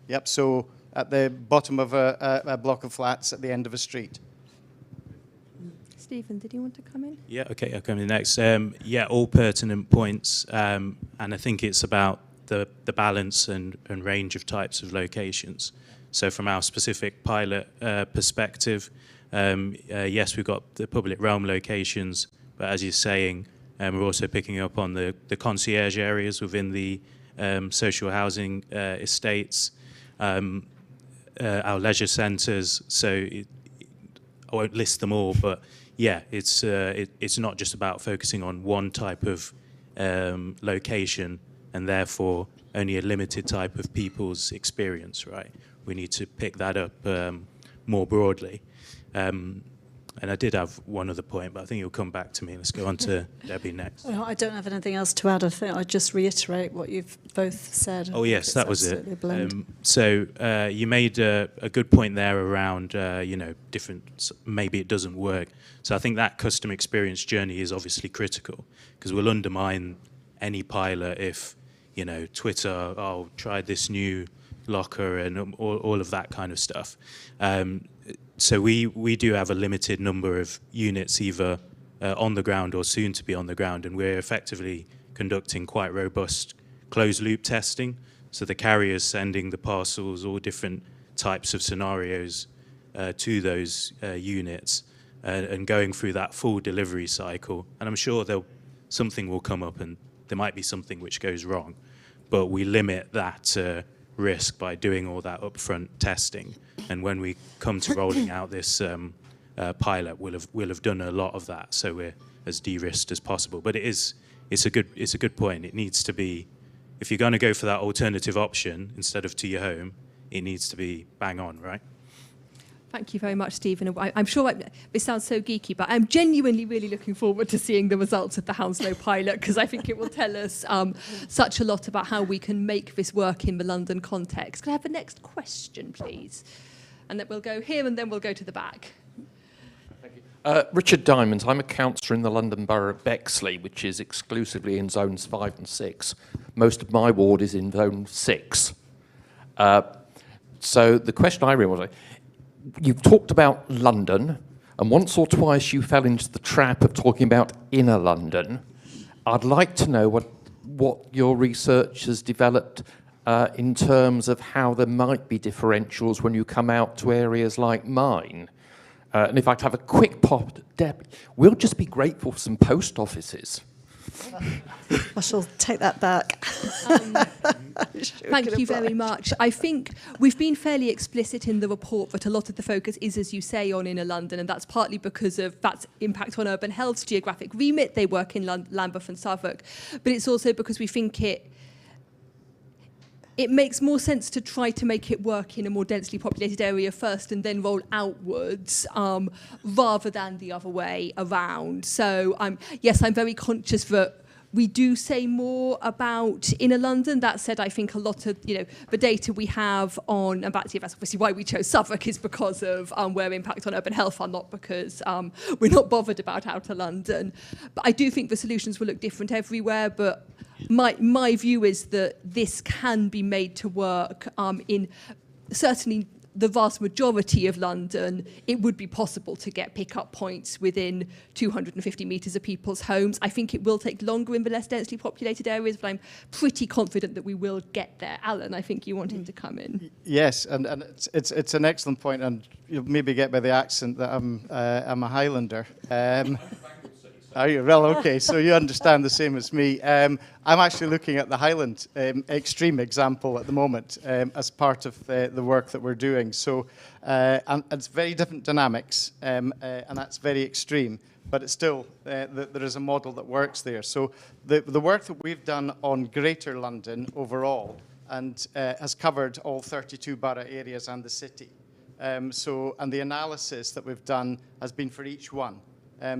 Yep, so at the bottom of a block of flats at the end of a street. Stephen, did you want to come in? Yeah, okay, I'll come in next. Yeah, all pertinent points, and I think it's about the balance and range of types of locations. So from our specific pilot perspective, yes, we've got the public realm locations, but as you're saying, we're also picking up on the concierge areas within the social housing estates, our leisure centres. So I won't list them all, but yeah, it's not just about focusing on one type of location and therefore only a limited type of people's experience, right? We need to pick that up more broadly. And I did have one other point, but I think you'll come back to me. Let's go on to Debbie next. Well, I don't have anything else to add. I think I'd just reiterate what you've both said. Oh, yes, that was it. So you made a good point there around, different, maybe it doesn't work. So I think that customer experience journey is obviously critical, because we'll undermine any pilot if, Twitter, tried this new locker and all of that kind of stuff. So we do have a limited number of units either on the ground or soon to be on the ground, and we're effectively conducting quite robust closed-loop testing. So the carriers sending the parcels, all different types of scenarios to those units and going through that full delivery cycle. And I'm sure something will come up and there might be something which goes wrong, but we limit that risk by doing all that upfront testing. And when we come to rolling out this pilot, we'll have done a lot of that, so we're as de-risked as possible. But it's a good point. It needs to be, if you're going to go for that alternative option instead of to your home, it needs to be bang on, right? Thank you very much, Stephen. I'm sure this sounds so geeky, but I'm genuinely really looking forward to seeing the results of the Hounslow pilot, because I think it will tell us such a lot about how we can make this work in the London context. Can I have the next question, please? And then we'll go here and then we'll go to the back. Thank you. Richard Diamond. I'm a councillor in the London Borough of Bexley, which is exclusively in zones 5 and 6. Most of my ward is in zone 6. So the question I really want to... You've talked about London, and once or twice you fell into the trap of talking about inner London. I'd like to know what your research has developed in terms of how there might be differentials when you come out to areas like mine. And if I could have a quick pop, Deb, we'll just be grateful for some post offices. I shall take that back. Thank you very much. I think we've been fairly explicit in the report that a lot of the focus is, as you say, on inner London, and that's partly because of that's impact on urban health's geographic remit. They work in Lambeth and Southwark, but it's also because we think it makes more sense to try to make it work in a more densely populated area first and then roll outwards rather than the other way around. So, yes, I'm very conscious that we do say more about inner London. That said, I think a lot of the data we have on, and back to you, that's obviously why we chose Southwark, is because of where impact on urban health are, not because we're not bothered about outer London. But I do think the solutions will look different everywhere, but my view is that this can be made to work in certainly the vast majority of London. It would be possible to get pick-up points within 250 metres of people's homes. I think it will take longer in the less densely populated areas, but I'm pretty confident that we will get there. Alan, I think you wanted to come in. Yes, and it's an excellent point, and you'll maybe get by the accent that I'm a Highlander. Are you? Well, okay, so you understand the same as me. I'm actually looking at the Highland extreme example at the moment as part of the work that we're doing. So and it's very different dynamics, and that's very extreme, but it's still, there is a model that works there. So the work that we've done on Greater London overall and has covered all 32 borough areas and the city. And the analysis that we've done has been for each one.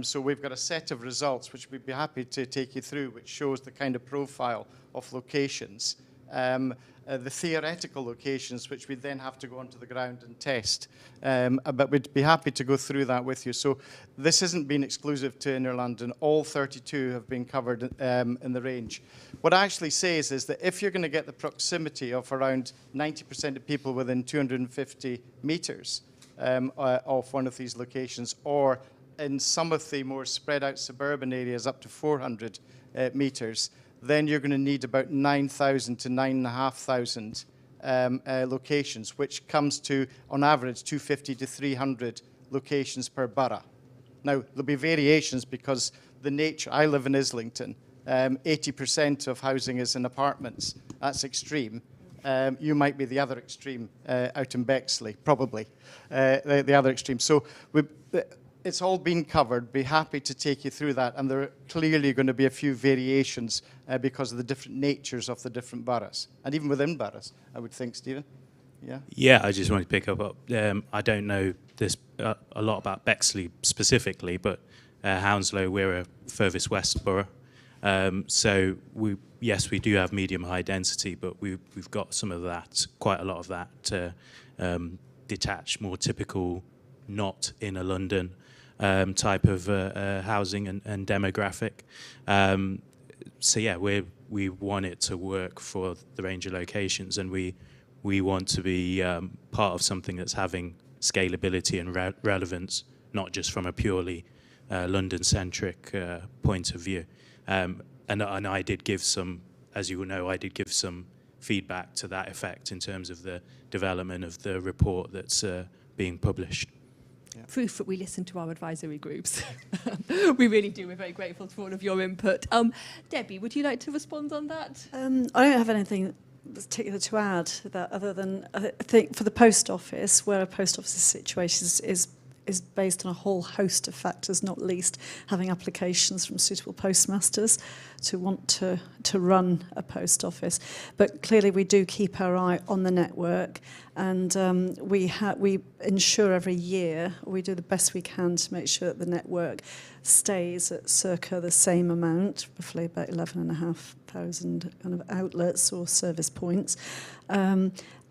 So we've got a set of results which we'd be happy to take you through, which shows the kind of profile of locations, the theoretical locations, which we then have to go onto the ground and test. But we'd be happy to go through that with you. So this hasn't been exclusive to inner London. All 32 have been covered in the range. What I actually say is that if you're going to get the proximity of around 90% of people within 250 metres of one of these locations, or in some of the more spread out suburban areas up to 400 metres, then you're going to need about 9,000 to 9,500 locations, which comes to, on average, 250 to 300 locations per borough. Now, there'll be variations because the nature, I live in Islington, 80% of housing is in apartments. That's extreme. You might be the other extreme out in Bexley, probably, the other extreme. So it's all been covered. Be happy to take you through that. And there are clearly going to be a few variations because of the different natures of the different boroughs. And even within boroughs, I would think, Stephen. Yeah? Yeah, I just wanted to pick up. I don't know this a lot about Bexley specifically, but Hounslow, we're a furthest west borough. So we do have medium-high density, but we've got some of that, quite a lot of that detached, more typical, not inner London type of housing and demographic. So yeah, we want it to work for the range of locations, and we want to be part of something that's having scalability and relevance, not just from a purely London-centric point of view. And I did give some, as you will know, I did give some feedback to that effect in terms of the development of the report that's being published. Yeah. Proof that we listen to our advisory groups. We really do. We're very grateful for all of your input. Debbie, would you like to respond on that? I don't have anything particular to add that other than, I think for the post office, where a post office situation is based on a whole host of factors, not least having applications from suitable postmasters to want to run a post office. But clearly we do keep our eye on the network, and we ensure every year, we do the best we can to make sure that the network stays at circa the same amount, roughly about 11,500 kind of outlets or service points.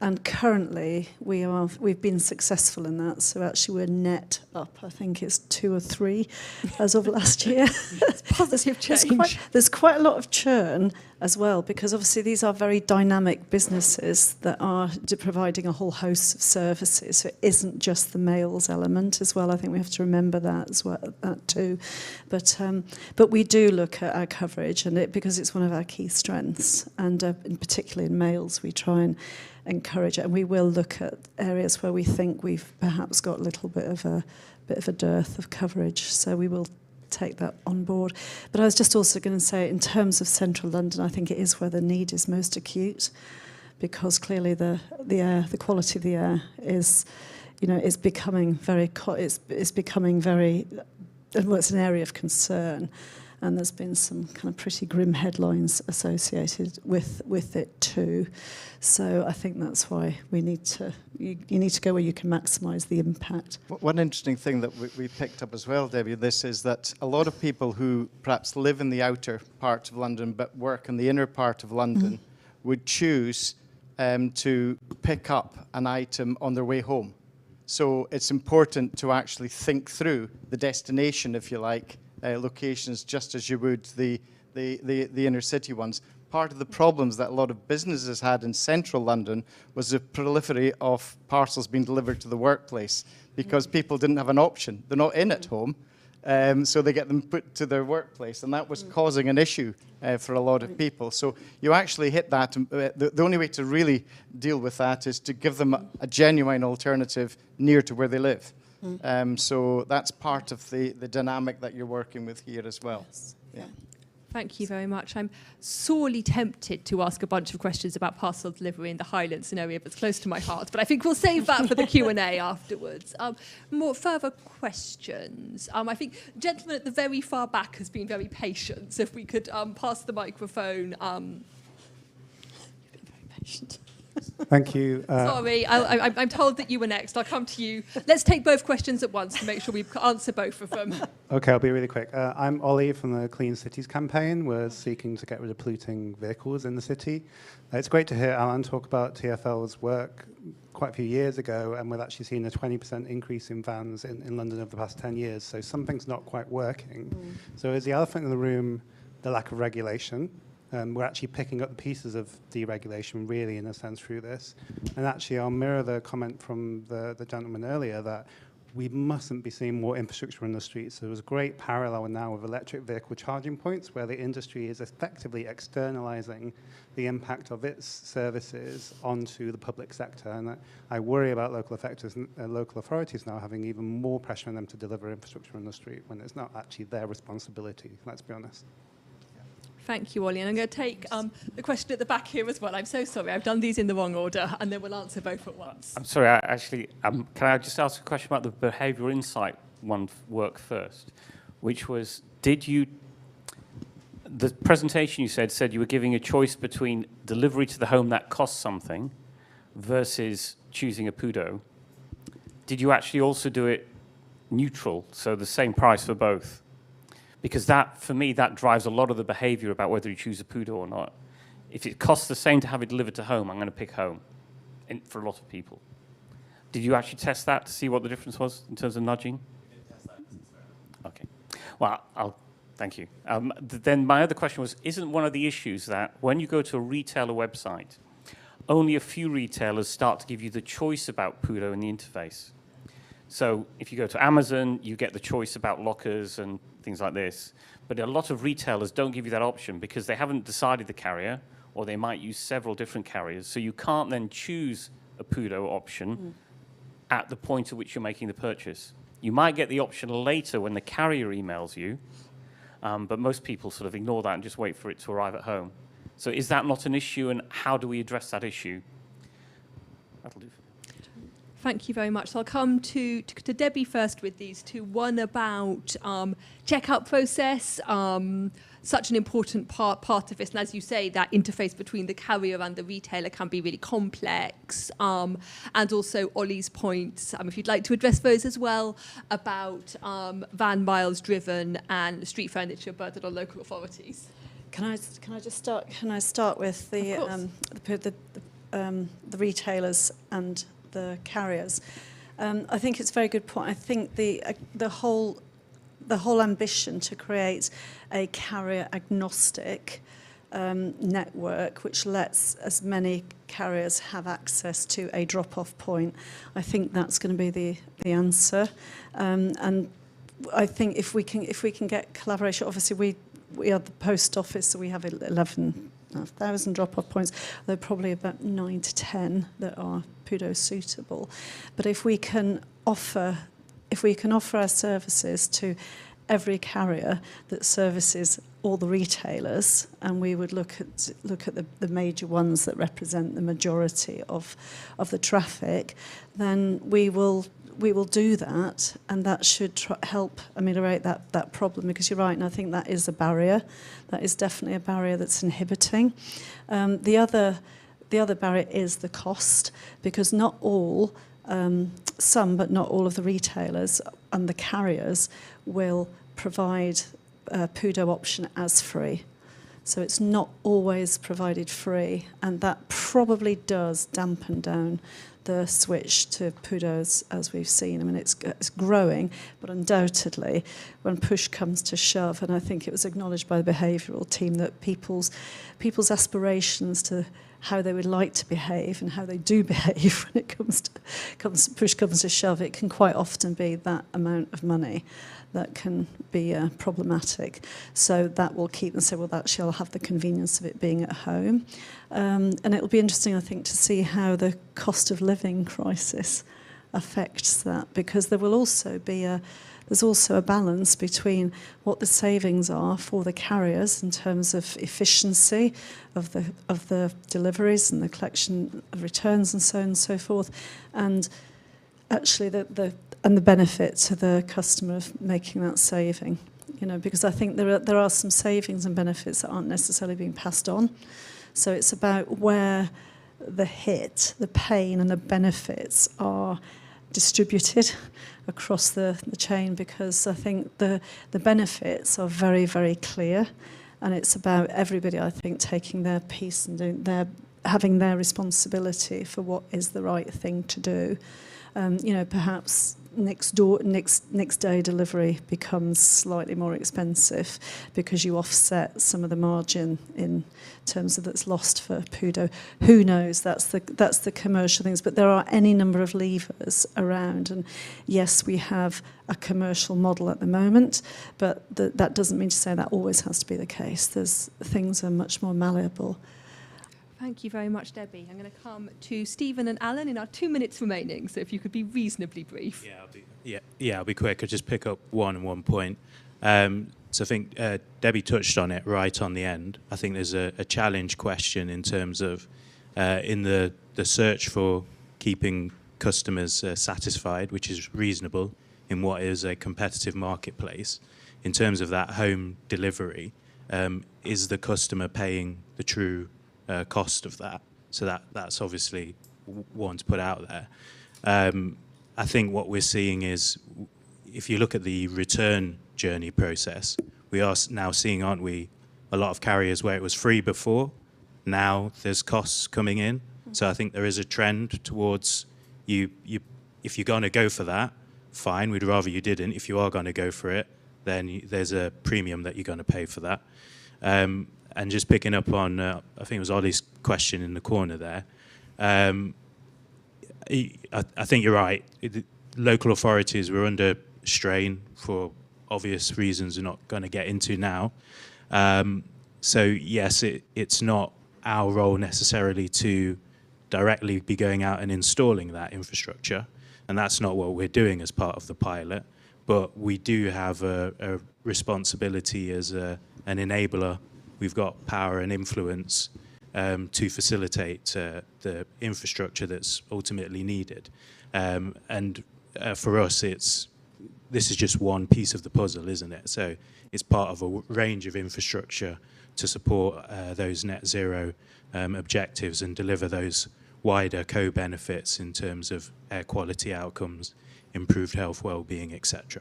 And currently, we've been successful in that. So actually, we're net up. I think it's 2 or 3 as of last year. It's positive change. There's quite a lot of churn as well, because obviously these are very dynamic businesses that are providing a whole host of services. So it isn't just the mails element as well. I think we have to remember that as well, that too. But we do look at our coverage, and because it's one of our key strengths, and particularly in mails, we try and encourage it, and we will look at areas where we think we've perhaps got a little bit of a dearth of coverage. So we will take that on board. But I was just also going to say, in terms of central London, I think it is where the need is most acute, because clearly the air, the quality of the air is, is becoming very, it's becoming very, well, it's an area of concern. And there's been some kind of pretty grim headlines associated with it too. So I think that's why we need to, you need to go where you can maximise the impact. One interesting thing that we picked up as well, Debbie, this is that a lot of people who perhaps live in the outer part of London but work in the inner part of London would choose to pick up an item on their way home. So it's important to actually think through the destination, if you like, locations, just as you would the inner city ones. Part of the problems that a lot of businesses had in central London was the proliferation of parcels being delivered to the workplace, because people didn't have an option. They're not in at home, so they get them put to their workplace, and that was causing an issue for a lot of people. So you actually hit that. The only way to really deal with that is to give them a genuine alternative near to where they live. So that's part of the dynamic that you're working with here as well. Yes. Yeah. Thank you very much. I'm sorely tempted to ask a bunch of questions about parcel delivery in the Highlands, an area that's close to my heart, but I think we'll save that for the Q&A afterwards. More further questions. I think the gentleman at the very far back has been very patient, so if we could pass the microphone. You've been very patient. Thank you. Sorry, I'm told that you were next. I'll come to you. Let's take both questions at once to make sure we answer both of them. Okay, I'll be really quick. I'm Ollie from the Clean Cities campaign. We're seeking to get rid of polluting vehicles in the city. It's great to hear Alan talk about TfL's work quite a few years ago, and we've actually seen a 20% increase in vans in London over the past 10 years. So something's not quite working. So is the elephant in the room the lack of regulation? We're actually picking up the pieces of deregulation, really, in a sense, through this. And actually, I'll mirror the comment from the gentleman earlier that we mustn't be seeing more infrastructure in the streets. So there's a great parallel now with electric vehicle charging points, where the industry is effectively externalizing the impact of its services onto the public sector. And I worry about local authorities now having even more pressure on them to deliver infrastructure on the street when it's not actually their responsibility, let's be honest. Thank you, Ollie. And I'm going to take the question at the back here as well. I'm so sorry. I've done these in the wrong order, and then we'll answer both at once. I'm sorry. Can I just ask a question about the behavioural insight one work first, which was, the presentation you said you were giving a choice between delivery to the home that costs something versus choosing a PUDO. Did you actually also do it neutral, so the same price for both? Because that, for me, that drives a lot of the behaviour about whether you choose a PUDO or not. If it costs the same to have it delivered to home, I'm going to pick home for a lot of people. Did you actually test that to see what the difference was in terms of nudging? We did test that. Okay. Well, thank you. Then my other question was, isn't one of the issues that when you go to a retailer website, only a few retailers start to give you the choice about PUDO in the interface? So if you go to Amazon, you get the choice about lockers and things like this. But a lot of retailers don't give you that option because they haven't decided the carrier, or they might use several different carriers. So you can't then choose a PUDO option at the point at which you're making the purchase. You might get the option later when the carrier emails you, but most people sort of ignore that and just wait for it to arrive at home. So is that not an issue, and how do we address that issue? That'll do. Thank you very much. So I'll come to Debbie first with these two. One about checkout process, such an important part of this. And as you say, that interface between the carrier and the retailer can be really complex. And also Ollie's points, if you'd like to address those as well, about van miles driven and street furniture burden on local authorities. Can I just start? Can I start with the retailers and the carriers? I think it's a very good point. I think the whole ambition to create a carrier agnostic network which lets as many carriers have access to a drop-off point, I think that's going to be the answer. And I think if we can get collaboration, obviously we are the post office, so we have 11,000 drop-off points. There are probably about 9 to 10 that are PUDO suitable. But if we can offer our services to every carrier that services all the retailers, and we would look at the major ones that represent the majority of the traffic, then we will do that, and that should help ameliorate that problem, because you're right, and I think that is a barrier. That is definitely a barrier that's inhibiting. The other barrier is the cost, because not all, some but not all of the retailers and the carriers will provide a PUDO option as free. So it's not always provided free, and that probably does dampen down the switch to PUDOs, as we've seen. I mean, it's growing, but undoubtedly, when push comes to shove, and I think it was acknowledged by the behavioural team that people's aspirations to how they would like to behave and how they do behave when it push comes to shove, it can quite often be that amount of money that can be problematic. So that will keep them say, well, actually I'll have the convenience of it being at home. And it'll be interesting, I think, to see how the cost of living crisis affects that, because there will also be there's also a balance between what the savings are for the carriers in terms of efficiency of the deliveries and the collection of returns and so on and so forth, and actually the benefit to the customer of making that saving. You know, because I think there are some savings and benefits that aren't necessarily being passed on. So it's about where the hit, the pain and the benefits are distributed across the chain, because I think the benefits are very, very clear, and it's about everybody, I think, taking their piece and having their responsibility for what is the right thing to do. You know, perhaps next day delivery becomes slightly more expensive because you offset some of the margin in terms of that's lost for PUDO. Who knows? That's the commercial things, but there are any number of levers around. And yes, we have a commercial model at the moment, but that doesn't mean to say that always has to be the case. Things are much more malleable. Thank you very much, Debbie. I'm going to come to Stephen and Alan in our 2 minutes remaining, so if you could be reasonably brief. I'll be quick. I'll just pick up one point. So I think Debbie touched on it right on the end. I think there's a challenge question in terms of in the search for keeping customers satisfied, which is reasonable in what is a competitive marketplace. In terms of that home delivery, is the customer paying the true cost of that? So that's obviously one to put out there. I think what we're seeing is, if you look at the return journey process, we are now seeing, aren't we, a lot of carriers where it was free before, now there's costs coming in. So I think there is a trend towards you if you're going to go for that, fine, we'd rather you didn't. If you are going to go for it, then there's a premium that you're going to pay for that. And just picking up on, I think it was Ollie's question in the corner there, I think you're right. Local authorities were under strain for obvious reasons we're not going to get into now. So yes, it's not our role necessarily to directly be going out and installing that infrastructure, and that's not what we're doing as part of the pilot. But we do have a responsibility as an enabler we've got power and influence to facilitate the infrastructure that's ultimately needed. For us, this is just one piece of the puzzle, isn't it? So it's part of a range of infrastructure to support those net zero objectives and deliver those wider co-benefits in terms of air quality outcomes, improved health, well-being, etc.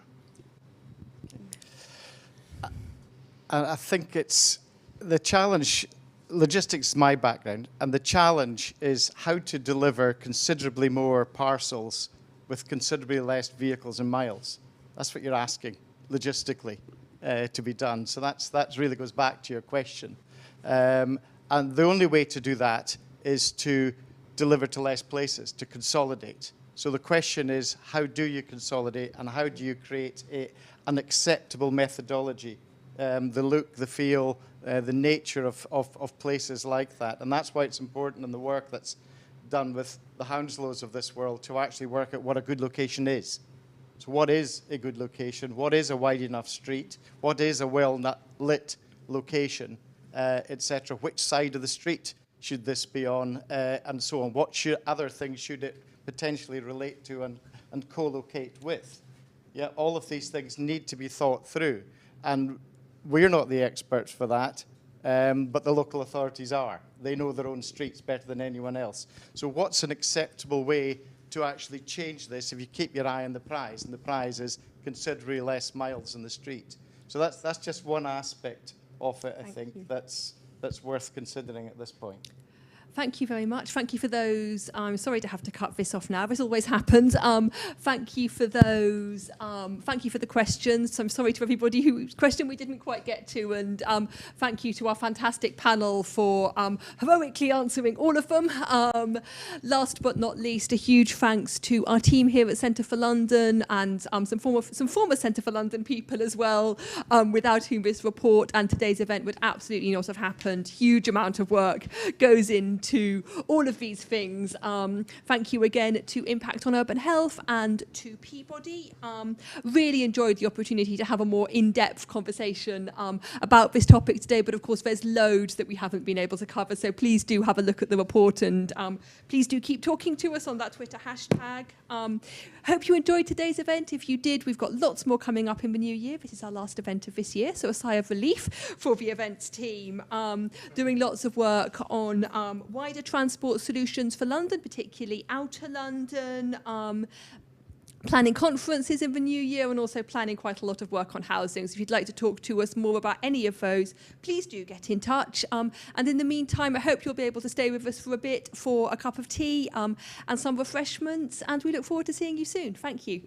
I think it's the challenge. Logistics is my background, and the challenge is how to deliver considerably more parcels with considerably less vehicles and miles. That's what you're asking logistically to be done. So that really goes back to your question. And the only way to do that is to deliver to less places, to consolidate. So the question is, how do you consolidate, and how do you create an acceptable methodology? The look, the feel, the nature of places like that. And that's why it's important in the work that's done with the Hounslows of this world to actually work out what a good location is. So what is a good location? What is a wide enough street? What is a well-lit location, etc.? Which side of the street should this be on, and so on? What other things should it potentially relate to and co-locate with? Yeah, all of these things need to be thought through. And we're not the experts for that, but the local authorities are. They know their own streets better than anyone else. So what's an acceptable way to actually change this if you keep your eye on the prize? And the prize is considerably less miles in the street. So that's just one aspect of it, I think, that's worth considering at this point. Thank you very much. Thank you for those. I'm sorry to have to cut this off now. This always happens. Thank you for those. Thank you for the questions. I'm sorry to everybody whose question we didn't quite get to. And thank you to our fantastic panel for heroically answering all of them. Last but not least, a huge thanks to our team here at Centre for London and some former Centre for London people as well, without whom this report and today's event would absolutely not have happened. Huge amount of work goes into all of these things. Thank you again to Impact on Urban Health and to Peabody. Really enjoyed the opportunity to have a more in-depth conversation about this topic today, but of course there's loads that we haven't been able to cover, so please do have a look at the report and please do keep talking to us on that Twitter hashtag. Hope you enjoyed today's event. If you did, we've got lots more coming up in the new year. This is our last event of this year, so a sigh of relief for the events team. Doing lots of work on wider transport solutions for London, particularly outer London, planning conferences in the new year, and also planning quite a lot of work on housing. So if you'd like to talk to us more about any of those, please do get in touch. And in the meantime, I hope you'll be able to stay with us for a bit for a cup of tea and some refreshments, and we look forward to seeing you soon. Thank you.